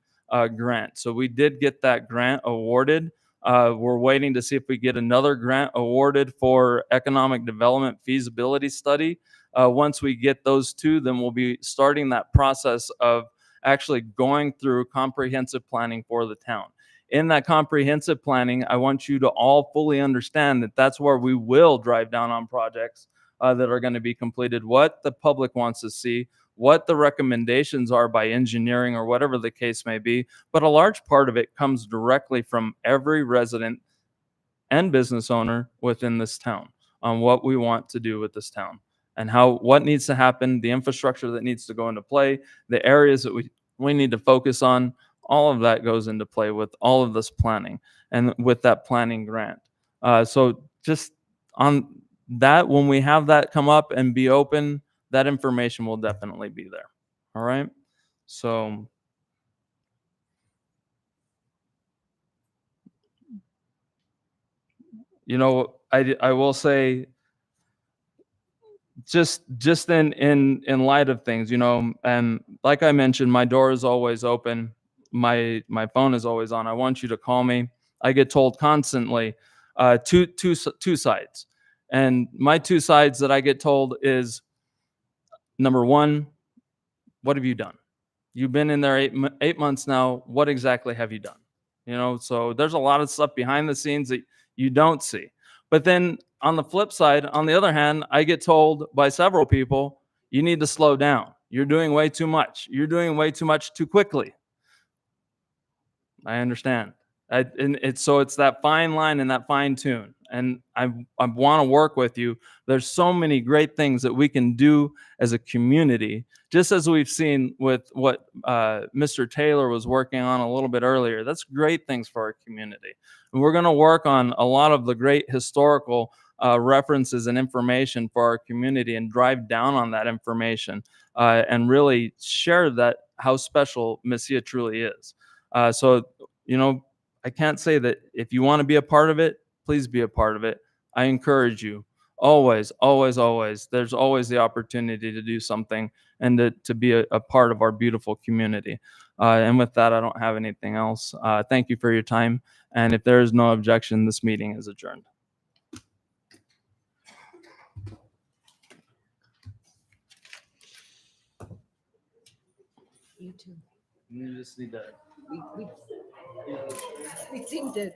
grant. So we did get that grant awarded. We're waiting to see if we get another grant awarded for economic development feasibility study. Once we get those two, then we'll be starting that process of actually going through comprehensive planning for the town. In that comprehensive planning, I want you to all fully understand that that's where we will drive down on projects that are going to be completed, what the public wants to see, what the recommendations are by engineering or whatever the case may be. But a large part of it comes directly from every resident and business owner within this town on what we want to do with this town and what needs to happen, the infrastructure that needs to go into play, the areas that we need to focus on. All of that goes into play with all of this planning and with that planning grant. So just on that, when we have that come up and be open, that information will definitely be there. All right. So you know, I will say just in light of things, you know, and like I mentioned, my door is always open. My phone is always on. I want you to call me. I get told constantly two sides. And my two sides that I get told is, number one, what have you done? You've been in there 8 months now. What exactly have you done? You know, so there's a lot of stuff behind the scenes that you don't see. But then on the flip side, on the other hand, I get told by several people, you need to slow down. You're doing way too much. You're doing way too much too quickly. I understand. So it's that fine line and that fine tune. And I want to work with you. There's so many great things that we can do as a community, just as we've seen with what Mr. Taylor was working on a little bit earlier. That's great things for our community. And we're going to work on a lot of the great historical references and information for our community and drive down on that information and really share that how special Mesilla truly is. So, you know, I can't say that if you want to be a part of it, please be a part of it. I encourage you. Always, always, always. There's always the opportunity to do something and to be a part of our beautiful community. And with that, I don't have anything else. Thank you for your time. And if there is no objection, this meeting is adjourned. You too. You just need to. We seem to,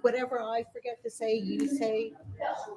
whatever I forget to say, you say.